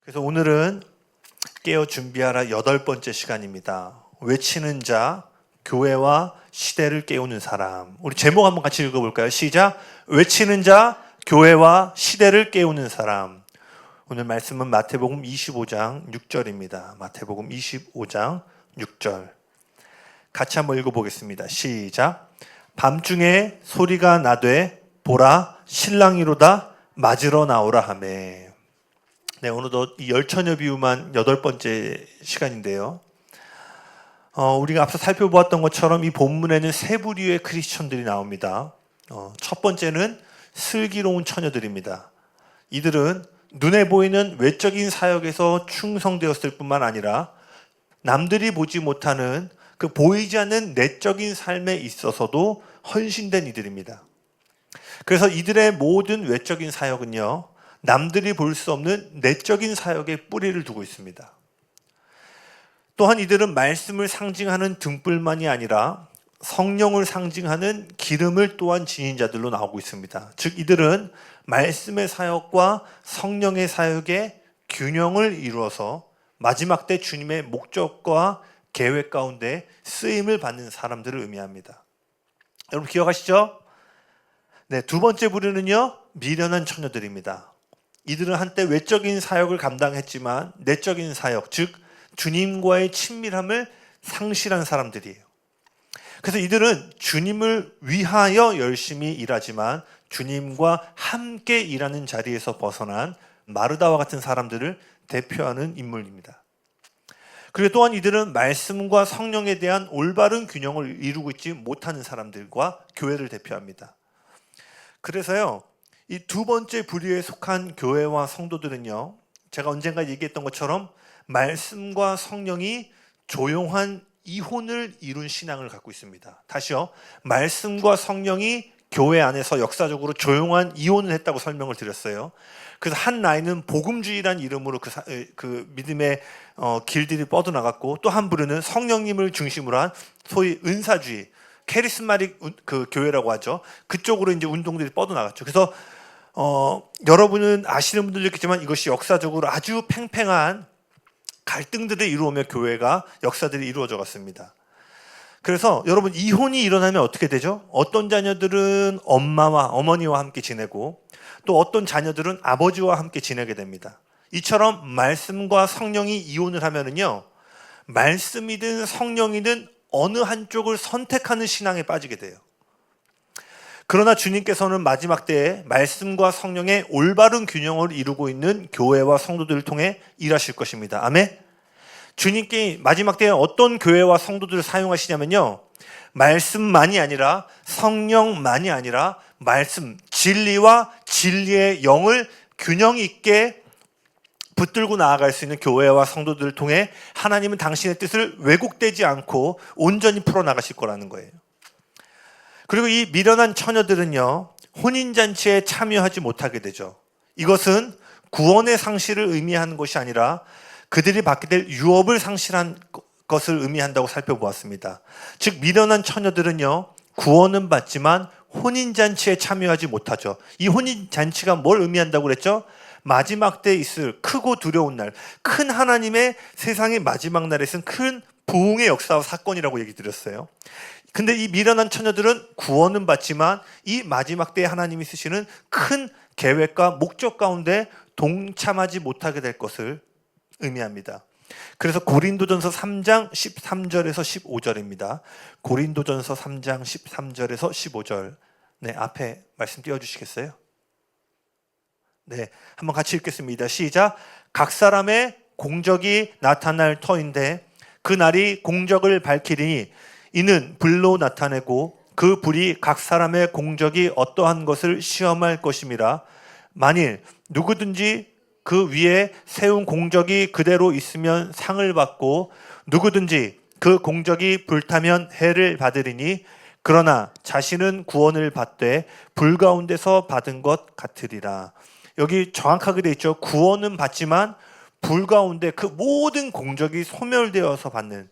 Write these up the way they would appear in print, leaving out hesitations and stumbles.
그래서 오늘은 깨어 준비하라 8번째 시간입니다. 외치는 자, 교회와 시대를 깨우는 사람. 우리 제목 한번 같이 읽어볼까요? 시작. 외치는 자, 교회와 시대를 깨우는 사람. 오늘 말씀은 마태복음 25장 6절입니다. 마태복음 25장 6절. 같이 한번 읽어보겠습니다. 시작. 밤중에 소리가 나되 보라 신랑이로다 맞으러 나오라 하매. 네, 오늘도 이 열처녀 비유만 8번째 시간인데요. 우리가 앞서 살펴보았던 것처럼 이 본문에는 세 부류의 크리스천들이 나옵니다. 첫 번째는 슬기로운 처녀들입니다. 이들은 눈에 보이는 외적인 사역에서 충성되었을 뿐만 아니라 남들이 보지 못하는 그 보이지 않는 내적인 삶에 있어서도 헌신된 이들입니다. 그래서 이들의 모든 외적인 사역은요, 남들이 볼 수 없는 내적인 사역에 뿌리를 두고 있습니다. 또한 이들은 말씀을 상징하는 등불만이 아니라 성령을 상징하는 기름을 또한 지닌 자들로 나오고 있습니다. 즉 이들은 말씀의 사역과 성령의 사역의 균형을 이루어서 마지막 때 주님의 목적과 계획 가운데 쓰임을 받는 사람들을 의미합니다. 여러분 기억하시죠? 네, 두 번째 부류는요, 미련한 처녀들입니다. 이들은 한때 외적인 사역을 감당했지만 내적인 사역, 즉 주님과의 친밀함을 상실한 사람들이에요. 그래서 이들은 주님을 위하여 열심히 일하지만 주님과 함께 일하는 자리에서 벗어난 마르다와 같은 사람들을 대표하는 인물입니다. 그리고 또한 이들은 말씀과 성령에 대한 올바른 균형을 이루고 있지 못하는 사람들과 교회를 대표합니다. 그래서요, 이 두 번째 부류에 속한 교회와 성도들은요, 제가 언젠가 얘기했던 것처럼 말씀과 성령이 조용한 이혼을 이룬 신앙을 갖고 있습니다. 다시요, 말씀과 성령이 교회 안에서 역사적으로 조용한 이혼을 했다고 설명을 드렸어요. 그래서 한 라인은 복음주의라는 이름으로 그 믿음의 길들이 뻗어나갔고, 또 한 부류는 성령님을 중심으로 한 소위 은사주의, 캐리스마틱 그 교회라고 하죠. 그쪽으로 이제 운동들이 뻗어나갔죠. 그래서 여러분은 아시는 분들도 있겠지만 이것이 역사적으로 아주 팽팽한 갈등들을 이루며 교회가 역사들이 이루어져 갔습니다. 그래서 여러분 이혼이 일어나면 어떻게 되죠? 어떤 자녀들은 엄마와 어머니와 함께 지내고 또 어떤 자녀들은 아버지와 함께 지내게 됩니다. 이처럼 말씀과 성령이 이혼을 하면은요, 말씀이든 성령이든 어느 한쪽을 선택하는 신앙에 빠지게 돼요. 그러나 주님께서는 마지막 때에 말씀과 성령의 올바른 균형을 이루고 있는 교회와 성도들을 통해 일하실 것입니다. 아멘. 주님께 마지막 때에 어떤 교회와 성도들을 사용하시냐면요, 말씀만이 아니라 성령만이 아니라 말씀, 진리와 진리의 영을 균형 있게 붙들고 나아갈 수 있는 교회와 성도들을 통해 하나님은 당신의 뜻을 왜곡되지 않고 온전히 풀어나가실 거라는 거예요. 그리고 이 미련한 처녀들은요, 혼인잔치에 참여하지 못하게 되죠. 이것은 구원의 상실을 의미하는 것이 아니라 그들이 받게 될 유업을 상실한 것을 의미한다고 살펴보았습니다. 즉 미련한 처녀들은요, 구원은 받지만 혼인잔치에 참여하지 못하죠. 이 혼인잔치가 뭘 의미한다고 그랬죠? 마지막 때에 있을 크고 두려운 날, 큰 하나님의 세상의 마지막 날에 있은 큰 부흥의 역사와 사건이라고 얘기 드렸어요. 근데 이 미련한 처녀들은 구원은 받지만 이 마지막 때에 하나님이 쓰시는 큰 계획과 목적 가운데 동참하지 못하게 될 것을 의미합니다. 그래서 고린도전서 3장 13절에서 15절입니다. 고린도전서 3장 13절에서 15절. 네, 앞에 말씀 띄워주시겠어요? 네, 한번 같이 읽겠습니다. 시작. 각 사람의 공적이 나타날 터인데 그 날이 공적을 밝히리니 이는 불로 나타내고 그 불이 각 사람의 공적이 어떠한 것을 시험할 것임이라. 만일 누구든지 그 위에 세운 공적이 그대로 있으면 상을 받고 누구든지 그 공적이 불타면 해를 받으리니 그러나 자신은 구원을 받되 불 가운데서 받은 것 같으리라. 여기 정확하게 되어 있죠. 구원은 받지만 불 가운데 그 모든 공적이 소멸되어서 받는,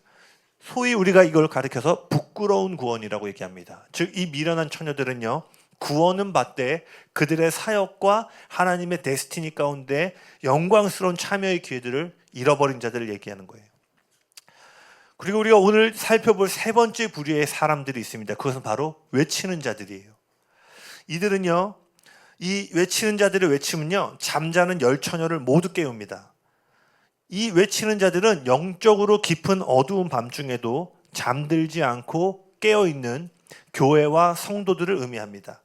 소위 우리가 이걸 가리켜서 부끄러운 구원이라고 얘기합니다. 즉 이 미련한 처녀들은요, 구원은 받되 그들의 사역과 하나님의 데스티니 가운데 영광스러운 참여의 기회들을 잃어버린 자들을 얘기하는 거예요. 그리고 우리가 오늘 살펴볼 세 번째 부류의 사람들이 있습니다. 그것은 바로 외치는 자들이에요. 이들은요, 이 외치는 자들의 외침은요, 잠자는 열처녀를 모두 깨웁니다. 이 외치는 자들은 영적으로 깊은 어두운 밤중에도 잠들지 않고 깨어있는 교회와 성도들을 의미합니다.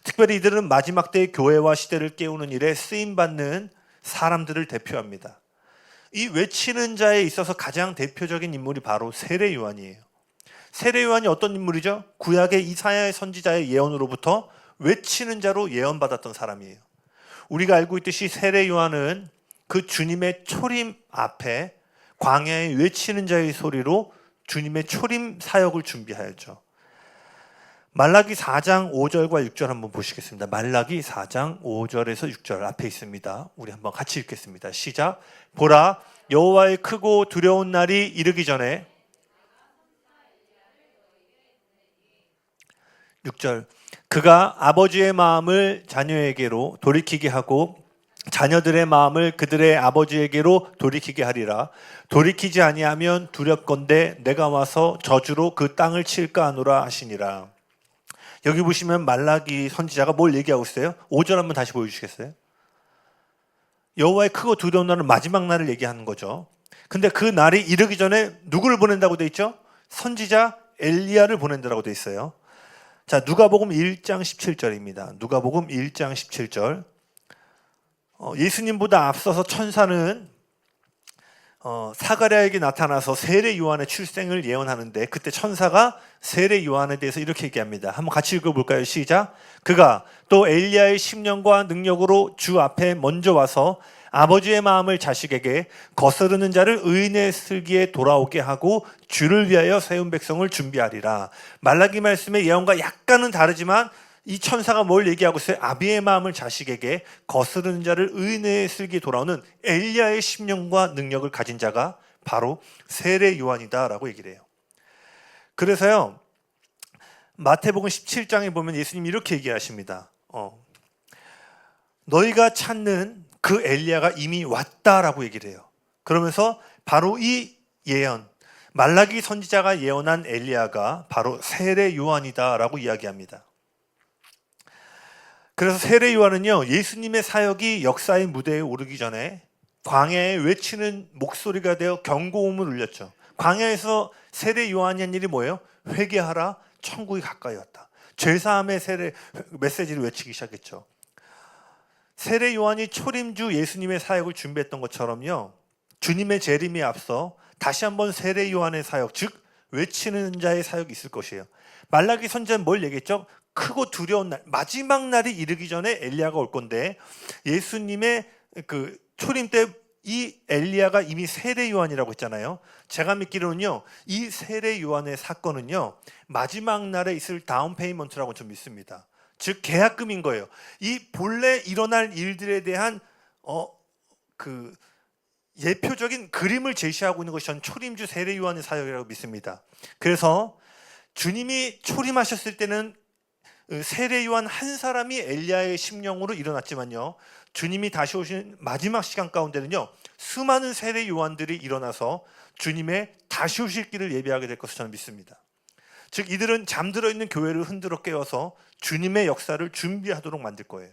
특별히 이들은 마지막 때의 교회와 시대를 깨우는 일에 쓰임받는 사람들을 대표합니다. 이 외치는 자에 있어서 가장 대표적인 인물이 바로 세례 요한이에요. 세례 요한이 어떤 인물이죠? 구약의 이사야의 선지자의 예언으로부터 외치는 자로 예언받았던 사람이에요. 우리가 알고 있듯이 세례 요한은 그 주님의 초림 앞에 광야에 외치는 자의 소리로 주님의 초림 사역을 준비하였죠. 말라기 4장 5절과 6절 한번 보시겠습니다. 말라기 4장 5절에서 6절 앞에 있습니다. 우리 한번 같이 읽겠습니다. 시작. 보라, 여호와의 크고 두려운 날이 이르기 전에 6절 그가 아버지의 마음을 자녀에게로 돌이키게 하고 자녀들의 마음을 그들의 아버지에게로 돌이키게 하리라. 돌이키지 아니하면 두렵건대 내가 와서 저주로 그 땅을 칠까 하노라 하시니라. 여기 보시면 말라기 선지자가 뭘 얘기하고 있어요? 5절 한번 다시 보여주시겠어요? 여호와의 크고 두려운 날은 마지막 날을 얘기하는 거죠. 근데 그 날이 이르기 전에 누구를 보낸다고 돼 있죠? 선지자 엘리야를 보낸다고 돼 있어요. 자, 누가복음 1장 17절입니다. 누가복음 1장 17절. 예수님보다 앞서서 천사는 사가랴에게 나타나서 세례 요한의 출생을 예언하는데 그때 천사가 세례 요한에 대해서 이렇게 얘기합니다. 한번 같이 읽어볼까요? 시작. 그가 또 엘리야의 심령과 능력으로 주 앞에 먼저 와서 아버지의 마음을 자식에게 거스르는 자를 의인의 슬기에 돌아오게 하고 주를 위하여 세운 백성을 준비하리라. 말라기 말씀의 예언과 약간은 다르지만 이 천사가 뭘 얘기하고 있어요? 아비의 마음을 자식에게 거스르는 자를 의인의 슬기에 돌아오는 엘리야의 심령과 능력을 가진 자가 바로 세례 요한이다 라고 얘기를 해요. 그래서요, 마태복음 17장에 보면 예수님이 이렇게 얘기하십니다. 너희가 찾는 그 엘리야가 이미 왔다라고 얘기를 해요. 그러면서 바로 이 예언, 말라기 선지자가 예언한 엘리야가 바로 세례 요한이다라고 이야기합니다. 그래서 세례 요한은요, 예수님의 사역이 역사의 무대에 오르기 전에 광야에 외치는 목소리가 되어 경고음을 울렸죠. 광야에서 세례 요한이 한 일이 뭐예요? 회개하라, 천국이 가까이 왔다. 죄사함의 세례 메시지를 외치기 시작했죠. 세례 요한이 초림주 예수님의 사역을 준비했던 것처럼요, 주님의 재림에 앞서 다시 한번 세례 요한의 사역, 즉 외치는 자의 사역이 있을 것이에요. 말라기 선지자는 뭘 얘기했죠? 크고 두려운 날, 마지막 날이 이르기 전에 엘리야가 올 건데, 예수님의 그 초림 때 이 엘리야가 이미 세례 요한이라고 했잖아요. 제가 믿기로는요, 이 세례 요한의 사건은요, 마지막 날에 있을 다운 페이먼트라고 좀 믿습니다. 즉 계약금인 거예요. 이 본래 일어날 일들에 대한 그 예표적인 그림을 제시하고 있는 것이 전 초림주 세례 요한의 사역이라고 믿습니다. 그래서 주님이 초림하셨을 때는 세례 요한 한 사람이 엘리야의 심령으로 일어났지만요, 주님이 다시 오신 마지막 시간 가운데는요, 수많은 세례 요한들이 일어나서 주님의 다시 오실 길을 예비하게 될 것을 저는 믿습니다. 즉 이들은 잠들어 있는 교회를 흔들어 깨워서 주님의 역사를 준비하도록 만들 거예요.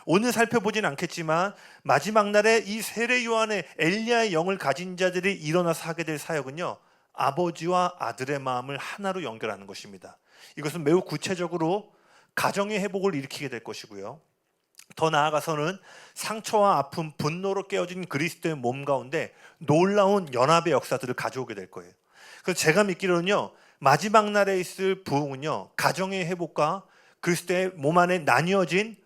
오늘 살펴보진 않겠지만 마지막 날에 이 세례 요한의 엘리야의 영을 가진 자들이 일어나서 하게 될 사역은요, 아버지와 아들의 마음을 하나로 연결하는 것입니다. 이것은 매우 구체적으로 가정의 회복을 일으키게 될 것이고요, 더 나아가서는 상처와 아픔, 분노로 깨어진 그리스도의 몸 가운데 놀라운 연합의 역사들을 가져오게 될 거예요. 그래서 제가 믿기로는요, 마지막 날에 있을 부흥은요, 가정의 회복과 그리스도의 몸 안에 나뉘어진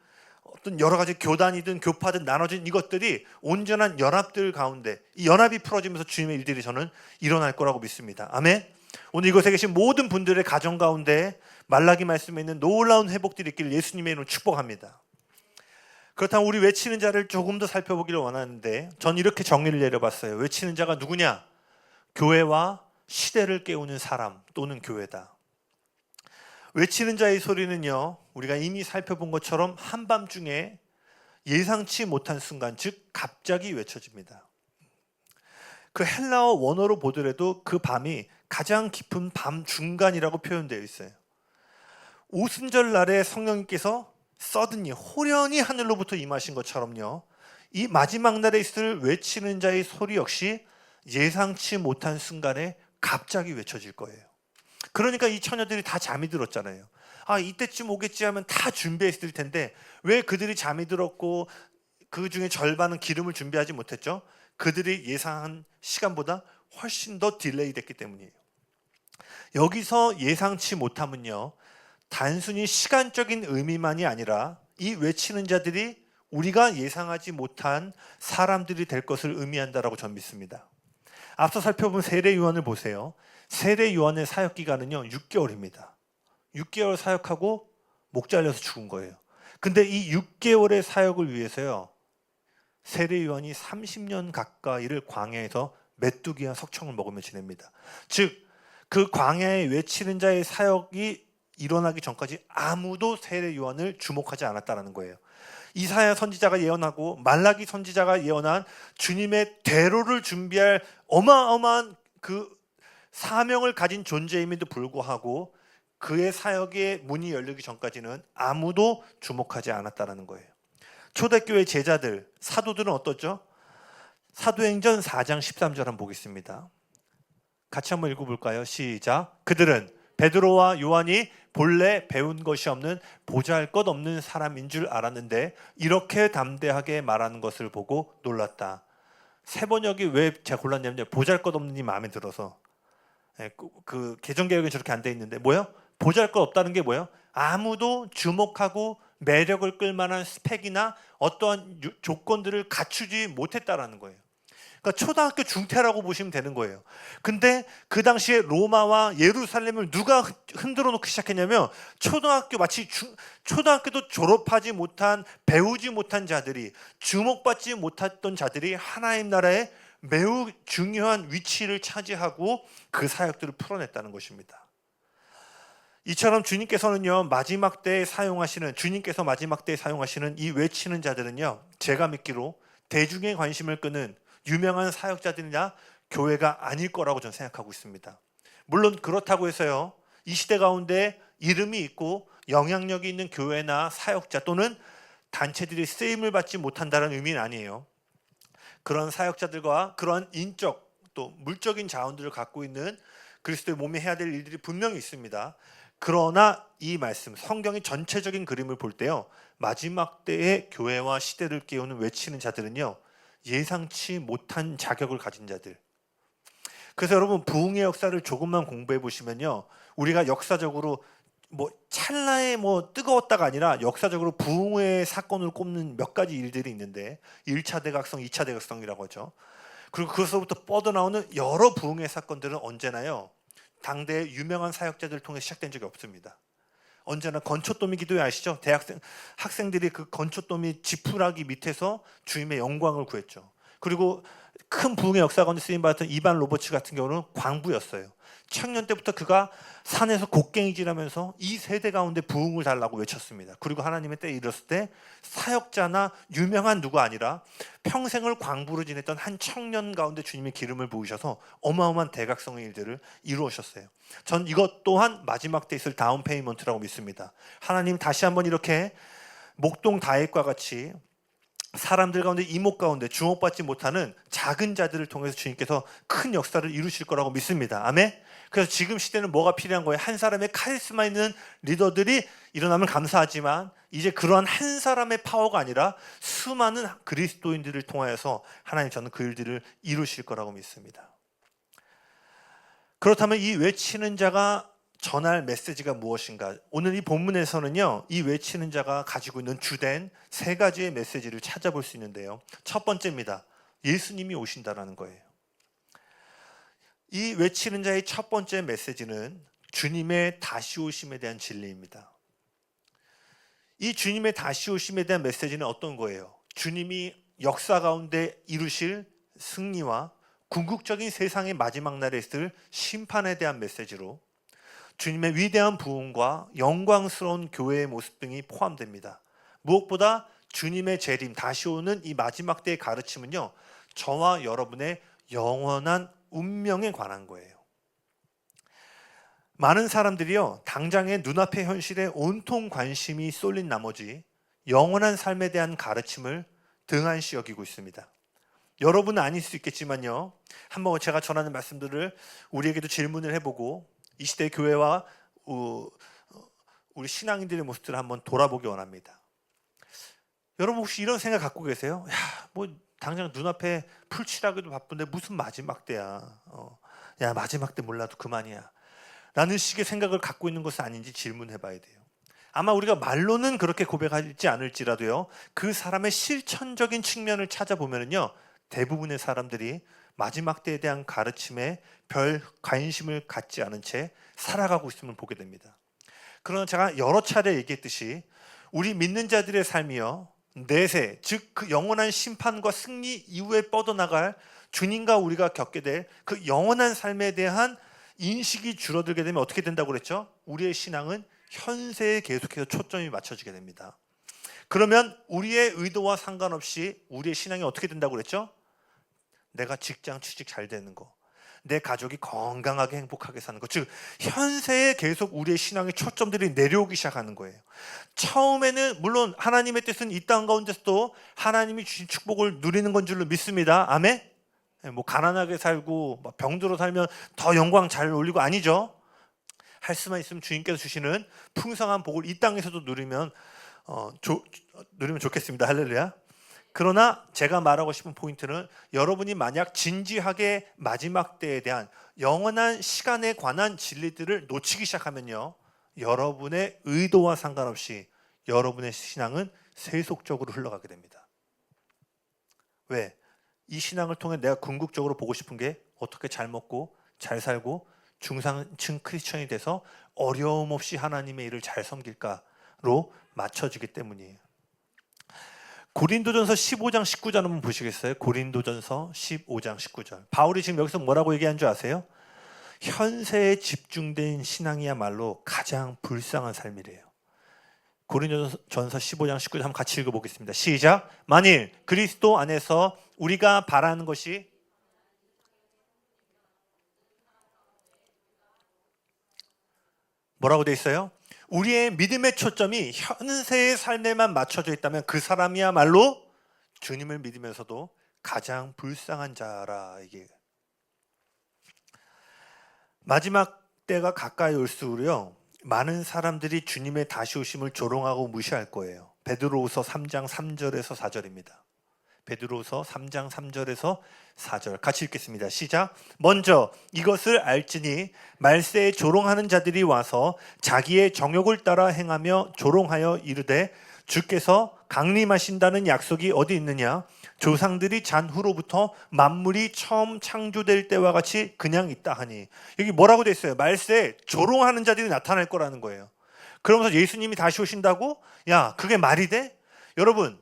어떤 여러 가지 교단이든 교파든 나눠진 이것들이 온전한 연합들 가운데 이 연합이 풀어지면서 주님의 일들이 저는 일어날 거라고 믿습니다. 아멘. 오늘 이곳에 계신 모든 분들의 가정 가운데 말라기 말씀에 있는 놀라운 회복들이 있기를 예수님의 이름으로 축복합니다. 그렇다면 우리 외치는 자를 조금 더 살펴보기를 원하는데, 전 이렇게 정리를 내려봤어요. 외치는 자가 누구냐? 교회와 시대를 깨우는 사람 또는 교회다. 외치는 자의 소리는요, 우리가 이미 살펴본 것처럼 한밤중에 예상치 못한 순간, 즉 갑자기 외쳐집니다. 그 헬라어 원어로 보더라도 그 밤이 가장 깊은 밤 중간이라고 표현되어 있어요. 오순절 날에 성령님께서 서든니 호련히 하늘로부터 임하신 것처럼요, 이 마지막 날에 있을 외치는 자의 소리 역시 예상치 못한 순간에 갑자기 외쳐질 거예요. 그러니까 이 처녀들이 다 잠이 들었잖아요. 이때쯤 오겠지 하면 다 준비했을 텐데 왜 그들이 잠이 들었고 그 중에 절반은 기름을 준비하지 못했죠? 그들이 예상한 시간보다 훨씬 더 딜레이 됐기 때문이에요. 여기서 예상치 못함은요, 단순히 시간적인 의미만이 아니라 이 외치는 자들이 우리가 예상하지 못한 사람들이 될 것을 의미한다라고 저는 믿습니다. 앞서 살펴본 세례 요한을 보세요. 세례 요한의 사역 기간은요 6개월입니다. 6개월 사역하고 목 잘려서 죽은 거예요. 근데 이 6개월의 사역을 위해서요, 세례 요한이 30년 가까이를 광야에서 메뚜기와 석청을 먹으며 지냅니다. 즉 그 광야에 외치는 자의 사역이 일어나기 전까지 아무도 세례 요한을 주목하지 않았다는 거예요. 이사야 선지자가 예언하고 말라기 선지자가 예언한 주님의 대로를 준비할 어마어마한 그 사명을 가진 존재임에도 불구하고 그의 사역의 문이 열리기 전까지는 아무도 주목하지 않았다는 거예요. 초대교회 제자들, 사도들은 어떻죠? 사도행전 4장 13절 한번 보겠습니다. 같이 한번 읽어볼까요? 시작. 그들은 베드로와 요한이 본래 배운 것이 없는 보잘것없는 사람인 줄 알았는데 이렇게 담대하게 말하는 것을 보고 놀랐다. 세 번역이 왜 제가 골랐냐면 보잘것없는이 마음에 들어서. 그 개정개혁은 저렇게 안 돼 있는데 뭐요? 보잘것없다는 게 뭐예요? 아무도 주목하고 매력을 끌만한 스펙이나 어떠한 조건들을 갖추지 못했다라는 거예요. 그러니까 초등학교 중퇴라고 보시면 되는 거예요. 근데 그 당시에 로마와 예루살렘을 누가 흔들어 놓기 시작했냐면 초등학교도 졸업하지 못한, 배우지 못한 자들이, 주목받지 못했던 자들이 하나님 나라에 매우 중요한 위치를 차지하고 그 사역들을 풀어냈다는 것입니다. 이처럼 주님께서 마지막 때에 사용하시는 이 외치는 자들은요, 제가 믿기로 대중의 관심을 끄는 유명한 사역자들이나 교회가 아닐 거라고 저는 생각하고 있습니다. 물론 그렇다고 해서요, 이 시대 가운데 이름이 있고 영향력이 있는 교회나 사역자 또는 단체들이 쓰임을 받지 못한다는 의미는 아니에요. 그런 사역자들과 그러한 인적 또 물적인 자원들을 갖고 있는 그리스도의 몸이 해야 될 일들이 분명히 있습니다. 그러나 이 말씀, 성경의 전체적인 그림을 볼 때요, 마지막 때의 교회와 시대를 깨우는 외치는 자들은요, 예상치 못한 자격을 가진 자들. 그래서 여러분, 부흥의 역사를 조금만 공부해 보시면요, 우리가 역사적으로 찰나에 뜨거웠다가 아니라 역사적으로 부흥의 사건을 꼽는 몇 가지 일들이 있는데 1차 대각성, 2차 대각성이라고 하죠. 그리고 그것으로부터 뻗어나오는 여러 부흥의 사건들은 언제나요, 당대의 유명한 사역자들을 통해 시작된 적이 없습니다. 언제나 건초더미 기도회 아시죠? 학생들이 그 건초더미 지푸라기 밑에서 주님의 영광을 구했죠. 그리고 큰 부흥의 역사 가운데 쓰임받았던 이반 로버츠 같은 경우는 광부였어요. 청년 때부터 그가 산에서 곡괭이질하면서 이 세대 가운데 부흥을 달라고 외쳤습니다. 그리고 하나님의 때에 이르렀을 때 사역자나 유명한 누가 아니라 평생을 광부로 지냈던 한 청년 가운데 주님의 기름을 부으셔서 어마어마한 대각성의 일들을 이루셨어요. 전 이것 또한 마지막 때 있을 다운 페이먼트라고 믿습니다. 하나님 다시 한번 이렇게 목동 다윗과 같이 사람들 가운데, 이목 가운데 주목받지 못하는 작은 자들을 통해서 주님께서 큰 역사를 이루실 거라고 믿습니다. 아멘. 그래서 지금 시대는 뭐가 필요한 거예요? 한 사람의 카리스마 있는 리더들이 일어나면 감사하지만 이제 그러한 한 사람의 파워가 아니라 수많은 그리스도인들을 통하여서 하나님, 저는 그 일들을 이루실 거라고 믿습니다. 그렇다면 이 외치는 자가 전할 메시지가 무엇인가? 오늘 이 본문에서는요, 이 외치는 자가 가지고 있는 주된 세 가지의 메시지를 찾아볼 수 있는데요, 첫 번째입니다. 예수님이 오신다라는 거예요. 이 외치는 자의 첫 번째 메시지는 주님의 다시 오심에 대한 진리입니다. 이 주님의 다시 오심에 대한 메시지는 어떤 거예요? 주님이 역사 가운데 이루실 승리와 궁극적인 세상의 마지막 날에 있을 심판에 대한 메시지로, 주님의 위대한 부흥과 영광스러운 교회의 모습 등이 포함됩니다. 무엇보다 주님의 재림, 다시 오는 이 마지막 때의 가르침은요, 저와 여러분의 영원한 운명에 관한 거예요. 많은 사람들이요, 당장의 눈앞의 현실에 온통 관심이 쏠린 나머지 영원한 삶에 대한 가르침을 등한시 여기고 있습니다. 여러분은 아닐 수 있겠지만요, 한번 제가 전하는 말씀들을 우리에게도 질문을 해보고 이 시대의 교회와 우리 신앙인들의 모습들을 한번 돌아보기 원합니다. 여러분 혹시 이런 생각 갖고 계세요? 야, 뭐 당장 눈앞에 풀칠하기도 바쁜데 무슨 마지막 때야. 야, 마지막 때 몰라도 그만이야. 라는 식의 생각을 갖고 있는 것은 아닌지 질문해 봐야 돼요. 아마 우리가 말로는 그렇게 고백하지 않을지라도요, 그 사람의 실천적인 측면을 찾아보면요, 대부분의 사람들이 마지막 때에 대한 가르침에 별 관심을 갖지 않은 채 살아가고 있음을 보게 됩니다. 그러나 제가 여러 차례 얘기했듯이 우리 믿는 자들의 삶이요, 내세, 즉 그 영원한 심판과 승리 이후에 뻗어나갈 주님과 우리가 겪게 될 그 영원한 삶에 대한 인식이 줄어들게 되면 어떻게 된다고 그랬죠? 우리의 신앙은 현세에 계속해서 초점이 맞춰지게 됩니다. 그러면 우리의 의도와 상관없이 우리의 신앙이 어떻게 된다고 그랬죠? 내가 직장 취직 잘 되는 거, 내 가족이 건강하게 행복하게 사는 것, 즉 현세에 계속 우리의 신앙의 초점들이 내려오기 시작하는 거예요. 처음에는 물론 하나님의 뜻은 이 땅 가운데서도 하나님이 주신 축복을 누리는 건 줄로 믿습니다. 아멘? 뭐 가난하게 살고 병들어 살면 더 영광 잘 올리고 아니죠. 할 수만 있으면 주님께서 주시는 풍성한 복을 이 땅에서도 누리면 좋겠습니다. 할렐루야. 그러나 제가 말하고 싶은 포인트는 여러분이 만약 진지하게 마지막 때에 대한 영원한 시간에 관한 진리들을 놓치기 시작하면요, 여러분의 의도와 상관없이 여러분의 신앙은 세속적으로 흘러가게 됩니다. 왜? 이 신앙을 통해 내가 궁극적으로 보고 싶은 게 어떻게 잘 먹고 잘 살고 중상층 크리스천이 돼서 어려움 없이 하나님의 일을 잘 섬길까로 맞춰지기 때문이에요. 고린도전서 15장 19절 한번 보시겠어요? 고린도전서 15장 19절. 바울이 지금 여기서 뭐라고 얘기한 줄 아세요? 현세에 집중된 신앙이야말로 가장 불쌍한 삶이래요. 고린도전서 15장 19절 한번 같이 읽어보겠습니다. 시작. 만일 그리스도 안에서 우리가 바라는 것이 뭐라고 돼 있어요? 우리의 믿음의 초점이 현세의 삶에만 맞춰져 있다면 그 사람이야말로 주님을 믿으면서도 가장 불쌍한 자라. 이게 마지막 때가 가까이 올수록요, 많은 사람들이 주님의 다시 오심을 조롱하고 무시할 거예요. 베드로후서 3장 3절에서 4절입니다. 베드로후서 3장 3절에서 4절 같이 읽겠습니다. 시작. 먼저 이것을 알지니 말세에 조롱하는 자들이 와서 자기의 정욕을 따라 행하며 조롱하여 이르되 주께서 강림하신다는 약속이 어디 있느냐? 조상들이 잔 후로부터 만물이 처음 창조될 때와 같이 그냥 있다 하니. 여기 뭐라고 돼 있어요? 말세에 조롱하는 자들이 나타날 거라는 거예요. 그러면서 예수님이 다시 오신다고? 야, 그게 말이 돼? 여러분,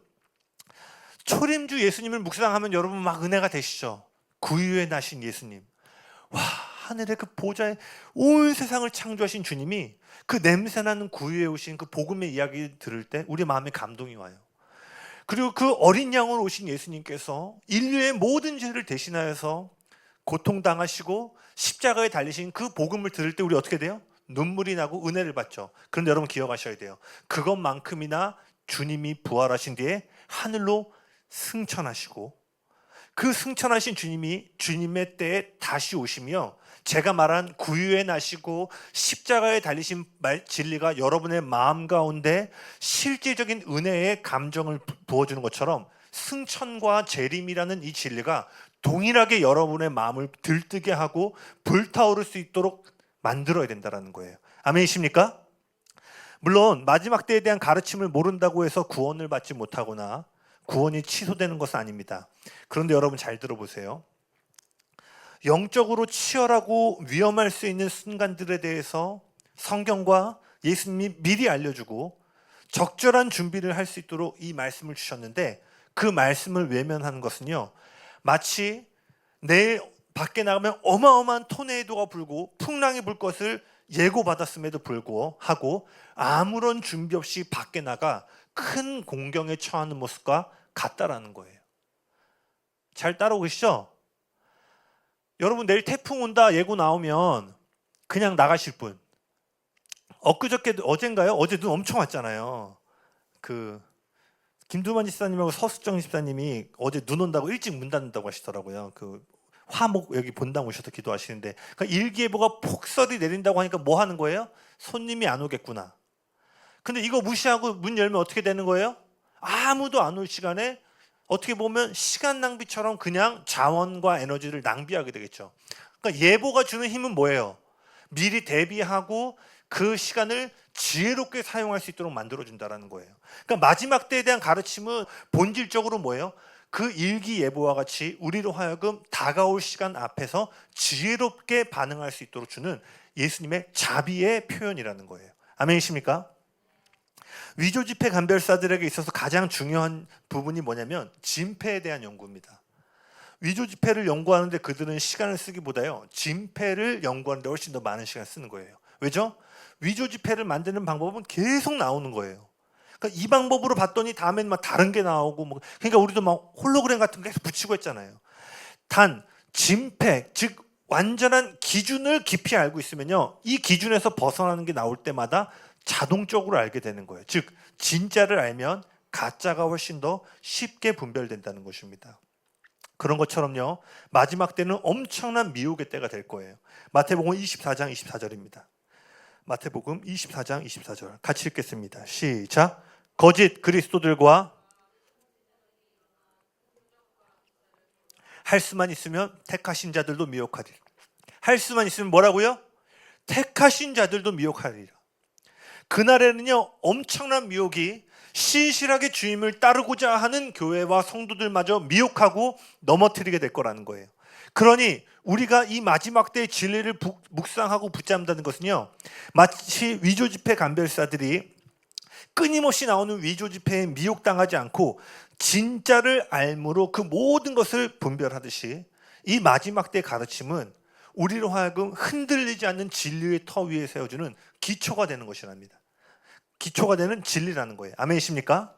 초림주 예수님을 묵상하면 여러분 막 은혜가 되시죠? 구유에 나신 예수님, 와, 하늘의 그 보좌에 온 세상을 창조하신 주님이 그 냄새나는 구유에 오신 그 복음의 이야기 들을 때 우리 마음에 감동이 와요. 그리고 그 어린 양으로 오신 예수님께서 인류의 모든 죄를 대신하여서 고통당하시고 십자가에 달리신 그 복음을 들을 때 우리 어떻게 돼요? 눈물이 나고 은혜를 받죠. 그런데 여러분 기억하셔야 돼요. 그것만큼이나 주님이 부활하신 뒤에 하늘로 승천하시고 그 승천하신 주님이 주님의 때에 다시 오시며 제가 말한 구유에 나시고 십자가에 달리신 진리가 여러분의 마음 가운데 실질적인 은혜의 감정을 부어주는 것처럼 승천과 재림이라는 이 진리가 동일하게 여러분의 마음을 들뜨게 하고 불타오를 수 있도록 만들어야 된다는 거예요. 아멘이십니까? 물론 마지막 때에 대한 가르침을 모른다고 해서 구원을 받지 못하거나 구원이 취소되는 것은 아닙니다. 그런데 여러분 잘 들어보세요. 영적으로 치열하고 위험할 수 있는 순간들에 대해서 성경과 예수님이 미리 알려주고 적절한 준비를 할 수 있도록 이 말씀을 주셨는데, 그 말씀을 외면하는 것은요, 마치 내일 밖에 나가면 어마어마한 토네이도가 불고 풍랑이 불 것을 예고받았음에도 불구하고 아무런 준비 없이 밖에 나가 큰 공경에 처하는 모습과 같다라는 거예요. 잘 따라오고 계시죠? 여러분 내일 태풍 온다 예고 나오면 그냥 나가실 분. 어젠가요? 어제 눈 엄청 왔잖아요. 김두만 집사님하고 서수정 집사님이 어제 눈 온다고 일찍 문 닫는다고 하시더라고요. 화목 여기 본당 오셔서 기도하시는데, 그러니까 일기예보가 폭설이 내린다고 하니까 뭐 하는 거예요? 손님이 안 오겠구나. 근데 이거 무시하고 문 열면 어떻게 되는 거예요? 아무도 안 올 시간에 어떻게 보면 시간 낭비처럼 그냥 자원과 에너지를 낭비하게 되겠죠. 그러니까 예보가 주는 힘은 뭐예요? 미리 대비하고 그 시간을 지혜롭게 사용할 수 있도록 만들어준다는 거예요. 그러니까 마지막 때에 대한 가르침은 본질적으로 뭐예요? 그 일기예보와 같이 우리로 하여금 다가올 시간 앞에서 지혜롭게 반응할 수 있도록 주는 예수님의 자비의 표현이라는 거예요. 아멘이십니까? 위조지폐 감별사들에게 있어서 가장 중요한 부분이 뭐냐면 진폐에 대한 연구입니다. 위조지폐를 연구하는데 그들은 시간을 쓰기보다요, 진폐를 연구하는데 훨씬 더 많은 시간을 쓰는 거예요. 왜죠? 위조지폐를 만드는 방법은 계속 나오는 거예요. 그러니까 이 방법으로 봤더니 다음엔 막 다른 게 나오고, 그러니까 우리도 막 홀로그램 같은 거 계속 붙이고 했잖아요. 단 진폐, 즉 완전한 기준을 깊이 알고 있으면요, 이 기준에서 벗어나는 게 나올 때마다 자동적으로 알게 되는 거예요. 즉 진짜를 알면 가짜가 훨씬 더 쉽게 분별된다는 것입니다. 그런 것처럼요, 마지막 때는 엄청난 미혹의 때가 될 거예요. 마태복음 24장 24절입니다. 마태복음 24장 24절 같이 읽겠습니다. 시작. 거짓 그리스도들과 할 수만 있으면 택하신 자들도 미혹하리라. 할 수만 있으면 뭐라고요? 택하신 자들도 미혹하리라. 그날에는요, 엄청난 미혹이 신실하게 주님을 따르고자 하는 교회와 성도들마저 미혹하고 넘어뜨리게 될 거라는 거예요. 그러니 우리가 이 마지막 때의 진리를 묵상하고 붙잡는다는 것은요, 마치 위조지폐 감별사들이 끊임없이 나오는 위조지폐에 미혹당하지 않고 진짜를 알므로 그 모든 것을 분별하듯이 이 마지막 때의 가르침은 우리로 하여금 흔들리지 않는 진리의 터 위에 세워주는 기초가 되는 것이랍니다. 기초가 되는 진리라는 거예요. 아멘이십니까?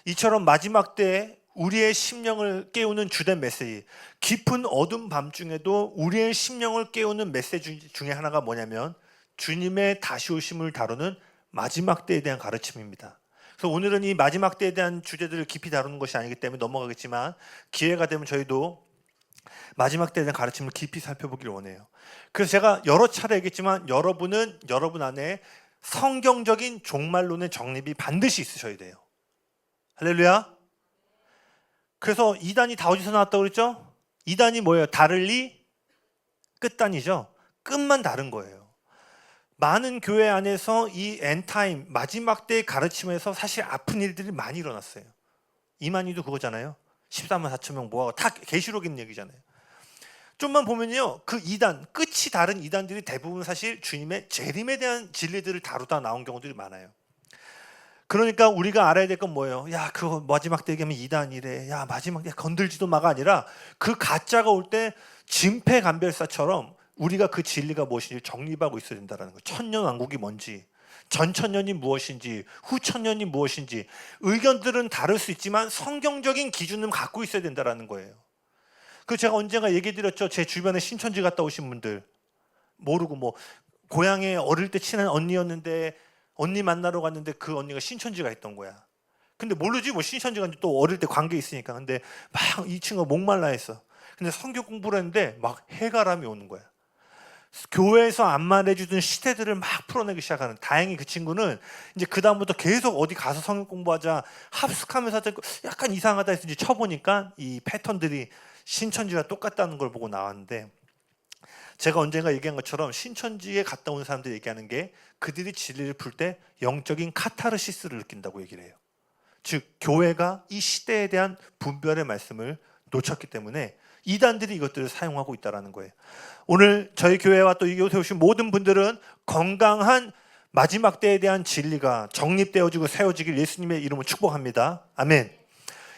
이처럼 마지막 때에 우리의 심령을 깨우는 주된 메시지, 깊은 어둠 밤중에도 우리의 심령을 깨우는 메시지 중에 하나가 뭐냐면 주님의 다시 오심을 다루는 마지막 때에 대한 가르침입니다. 그래서 오늘은 이 마지막 때에 대한 주제들을 깊이 다루는 것이 아니기 때문에 넘어가겠지만, 기회가 되면 저희도 마지막 때에 대한 가르침을 깊이 살펴보기를 원해요. 그래서 제가 여러 차례 얘기했지만 여러분은 여러분 안에 성경적인 종말론의 정립이 반드시 있으셔야 돼요. 할렐루야. 그래서 2단이 다 어디서 나왔다고 그랬죠? 2단이 뭐예요? 다를리 끝단이죠. 끝만 다른 거예요. 많은 교회 안에서 이 엔타임 마지막 때의 가르침에서 사실 아픈 일들이 많이 일어났어요. 이만희도 그거잖아요. 14만 4천 명 모아가 다 계시록 있는 얘기잖아요. 좀만 보면요, 그 2단, 끝이 다른 2단들이 대부분 사실 주님의 재림에 대한 진리들을 다루다 나온 경우들이 많아요. 그러니까 우리가 알아야 될 건 뭐예요? 야, 그거 마지막 때 얘기하면 2단이래. 야, 마지막 때 건들지도 마가 아니라 그 가짜가 올 때 진폐감별사처럼 우리가 그 진리가 무엇인지 정립하고 있어야 된다는 거예요. 천년왕국이 뭔지, 전천년이 무엇인지, 후천년이 무엇인지, 의견들은 다를 수 있지만 성경적인 기준은 갖고 있어야 된다는 거예요. 제가 언젠가 얘기 드렸죠. 제 주변에 신천지 갔다 오신 분들 모르고 고향에 어릴 때 친한 언니였는데 언니 만나러 갔는데 그 언니가 신천지가 있던 거야. 근데 모르지 신천지가 또 어릴 때 관계 있으니까. 근데 막 이 친구가 목말라 했어. 근데 성경 공부를 했는데 막 해가람이 오는 거야. 교회에서 안 말해주던 시대들을 막 풀어내기 시작하는. 다행히 그 친구는 이제 그 다음부터 계속 어디 가서 성경 공부하자 합숙하면서 약간 이상하다 해서 이제 쳐보니까 이 패턴들이 신천지와 똑같다는 걸 보고 나왔는데, 제가 언젠가 얘기한 것처럼 신천지에 갔다 온 사람들이 얘기하는 게 그들이 진리를 풀 때 영적인 카타르시스를 느낀다고 얘기를 해요. 즉 교회가 이 시대에 대한 분별의 말씀을 놓쳤기 때문에 이단들이 이것들을 사용하고 있다는 거예요. 오늘 저희 교회와 또 이곳에 오신 모든 분들은 건강한 마지막 때에 대한 진리가 정립되어지고 세워지길 예수님의 이름으로 축복합니다. 아멘.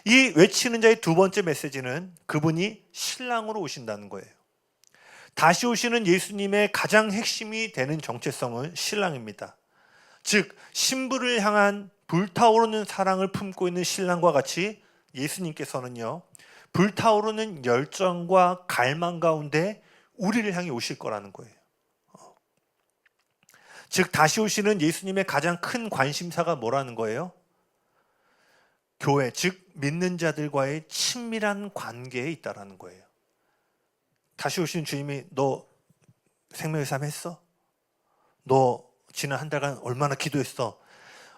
이 외치는 자의 두 번째 메시지는 그분이 신랑으로 오신다는 거예요. 다시 오시는 예수님의 가장 핵심이 되는 정체성은 신랑입니다. 즉 신부를 향한 불타오르는 사랑을 품고 있는 신랑과 같이 예수님께서는요, 불타오르는 열정과 갈망 가운데 우리를 향해 오실 거라는 거예요. 즉 다시 오시는 예수님의 가장 큰 관심사가 뭐라는 거예요? 교회, 즉 믿는 자들과의 친밀한 관계에 있다라는 거예요. 다시 오시는 주님이 너 생명의 삶 했어? 너 지난 한 달간 얼마나 기도했어?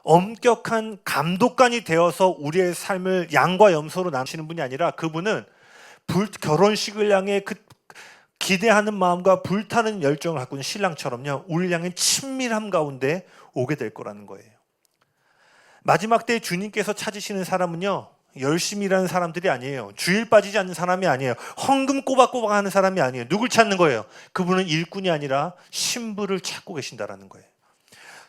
엄격한 감독관이 되어서 우리의 삶을 양과 염소로 나누시는 분이 아니라 그분은 결혼식을 향해 그 기대하는 마음과 불타는 열정을 갖고 있는 신랑처럼요, 우리를 향해 친밀함 가운데 오게 될 거라는 거예요. 마지막 때에 주님께서 찾으시는 사람은요, 열심히 일하는 사람들이 아니에요. 주일 빠지지 않는 사람이 아니에요. 헌금 꼬박꼬박 하는 사람이 아니에요. 누굴 찾는 거예요? 그분은 일꾼이 아니라 신부를 찾고 계신다라는 거예요.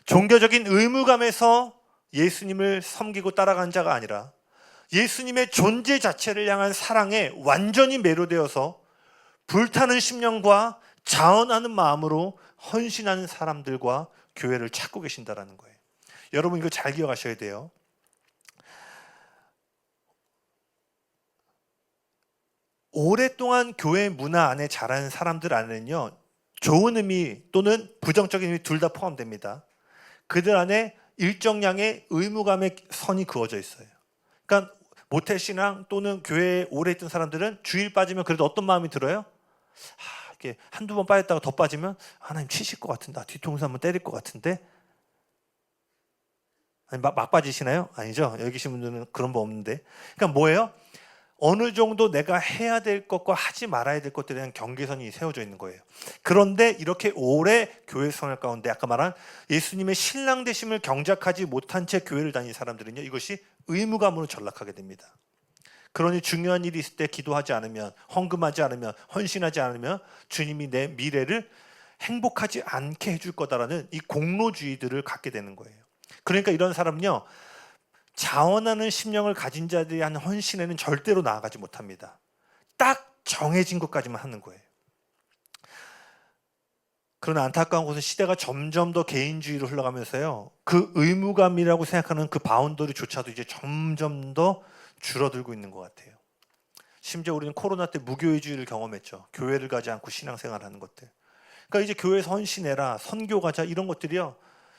종교적인 의무감에서 예수님을 섬기고 따라간 자가 아니라 예수님의 존재 자체를 향한 사랑에 완전히 매료되어서 불타는 심령과 자원하는 마음으로 헌신하는 사람들과 교회를 찾고 계신다라는 거예요. 여러분 이거 잘 기억하셔야 돼요. 오랫동안 교회 문화 안에 자란 사람들 안에는요, 좋은 의미 또는 부정적인 의미 둘 다 포함됩니다. 그들 안에 일정량의 의무감의 선이 그어져 있어요. 그러니까 모태신앙 또는 교회에 오래 있던 사람들은 주일 빠지면 그래도 어떤 마음이 들어요? 이렇게 한두 번 빠졌다가 더 빠지면 하나님 치실 것 같은데, 뒤통수 한번 때릴 것 같은데. 아니, 막 빠지시나요? 아니죠. 여기 계신 분들은 그런 법 없는데. 그러니까 뭐예요? 어느 정도 내가 해야 될 것과 하지 말아야 될 것들에 대한 경계선이 세워져 있는 거예요. 그런데 이렇게 오래 교회 생활 가운데 아까 말한 예수님의 신랑 되심을 경작하지 못한 채 교회를 다니는 사람들은요, 이것이 의무감으로 전락하게 됩니다. 그러니 중요한 일이 있을 때 기도하지 않으면, 헌금하지 않으면, 헌신하지 않으면 주님이 내 미래를 행복하지 않게 해줄 거다라는 이 공로주의들을 갖게 되는 거예요. 그러니까 이런 사람은요, 자원하는 심령을 가진 자들이 하는 헌신에는 절대로 나아가지 못합니다. 딱 정해진 것까지만 하는 거예요. 그러나 안타까운 것은 시대가 점점 더 개인주의로 흘러가면서요, 그 의무감이라고 생각하는 그 바운더리조차도 이제 점점 더 줄어들고 있는 것 같아요. 심지어 우리는 코로나 때 무교회주의를 경험했죠. 교회를 가지 않고 신앙생활하는 것들. 그러니까 이제 교회에서 헌신해라, 선교 가자, 이런 것들이요,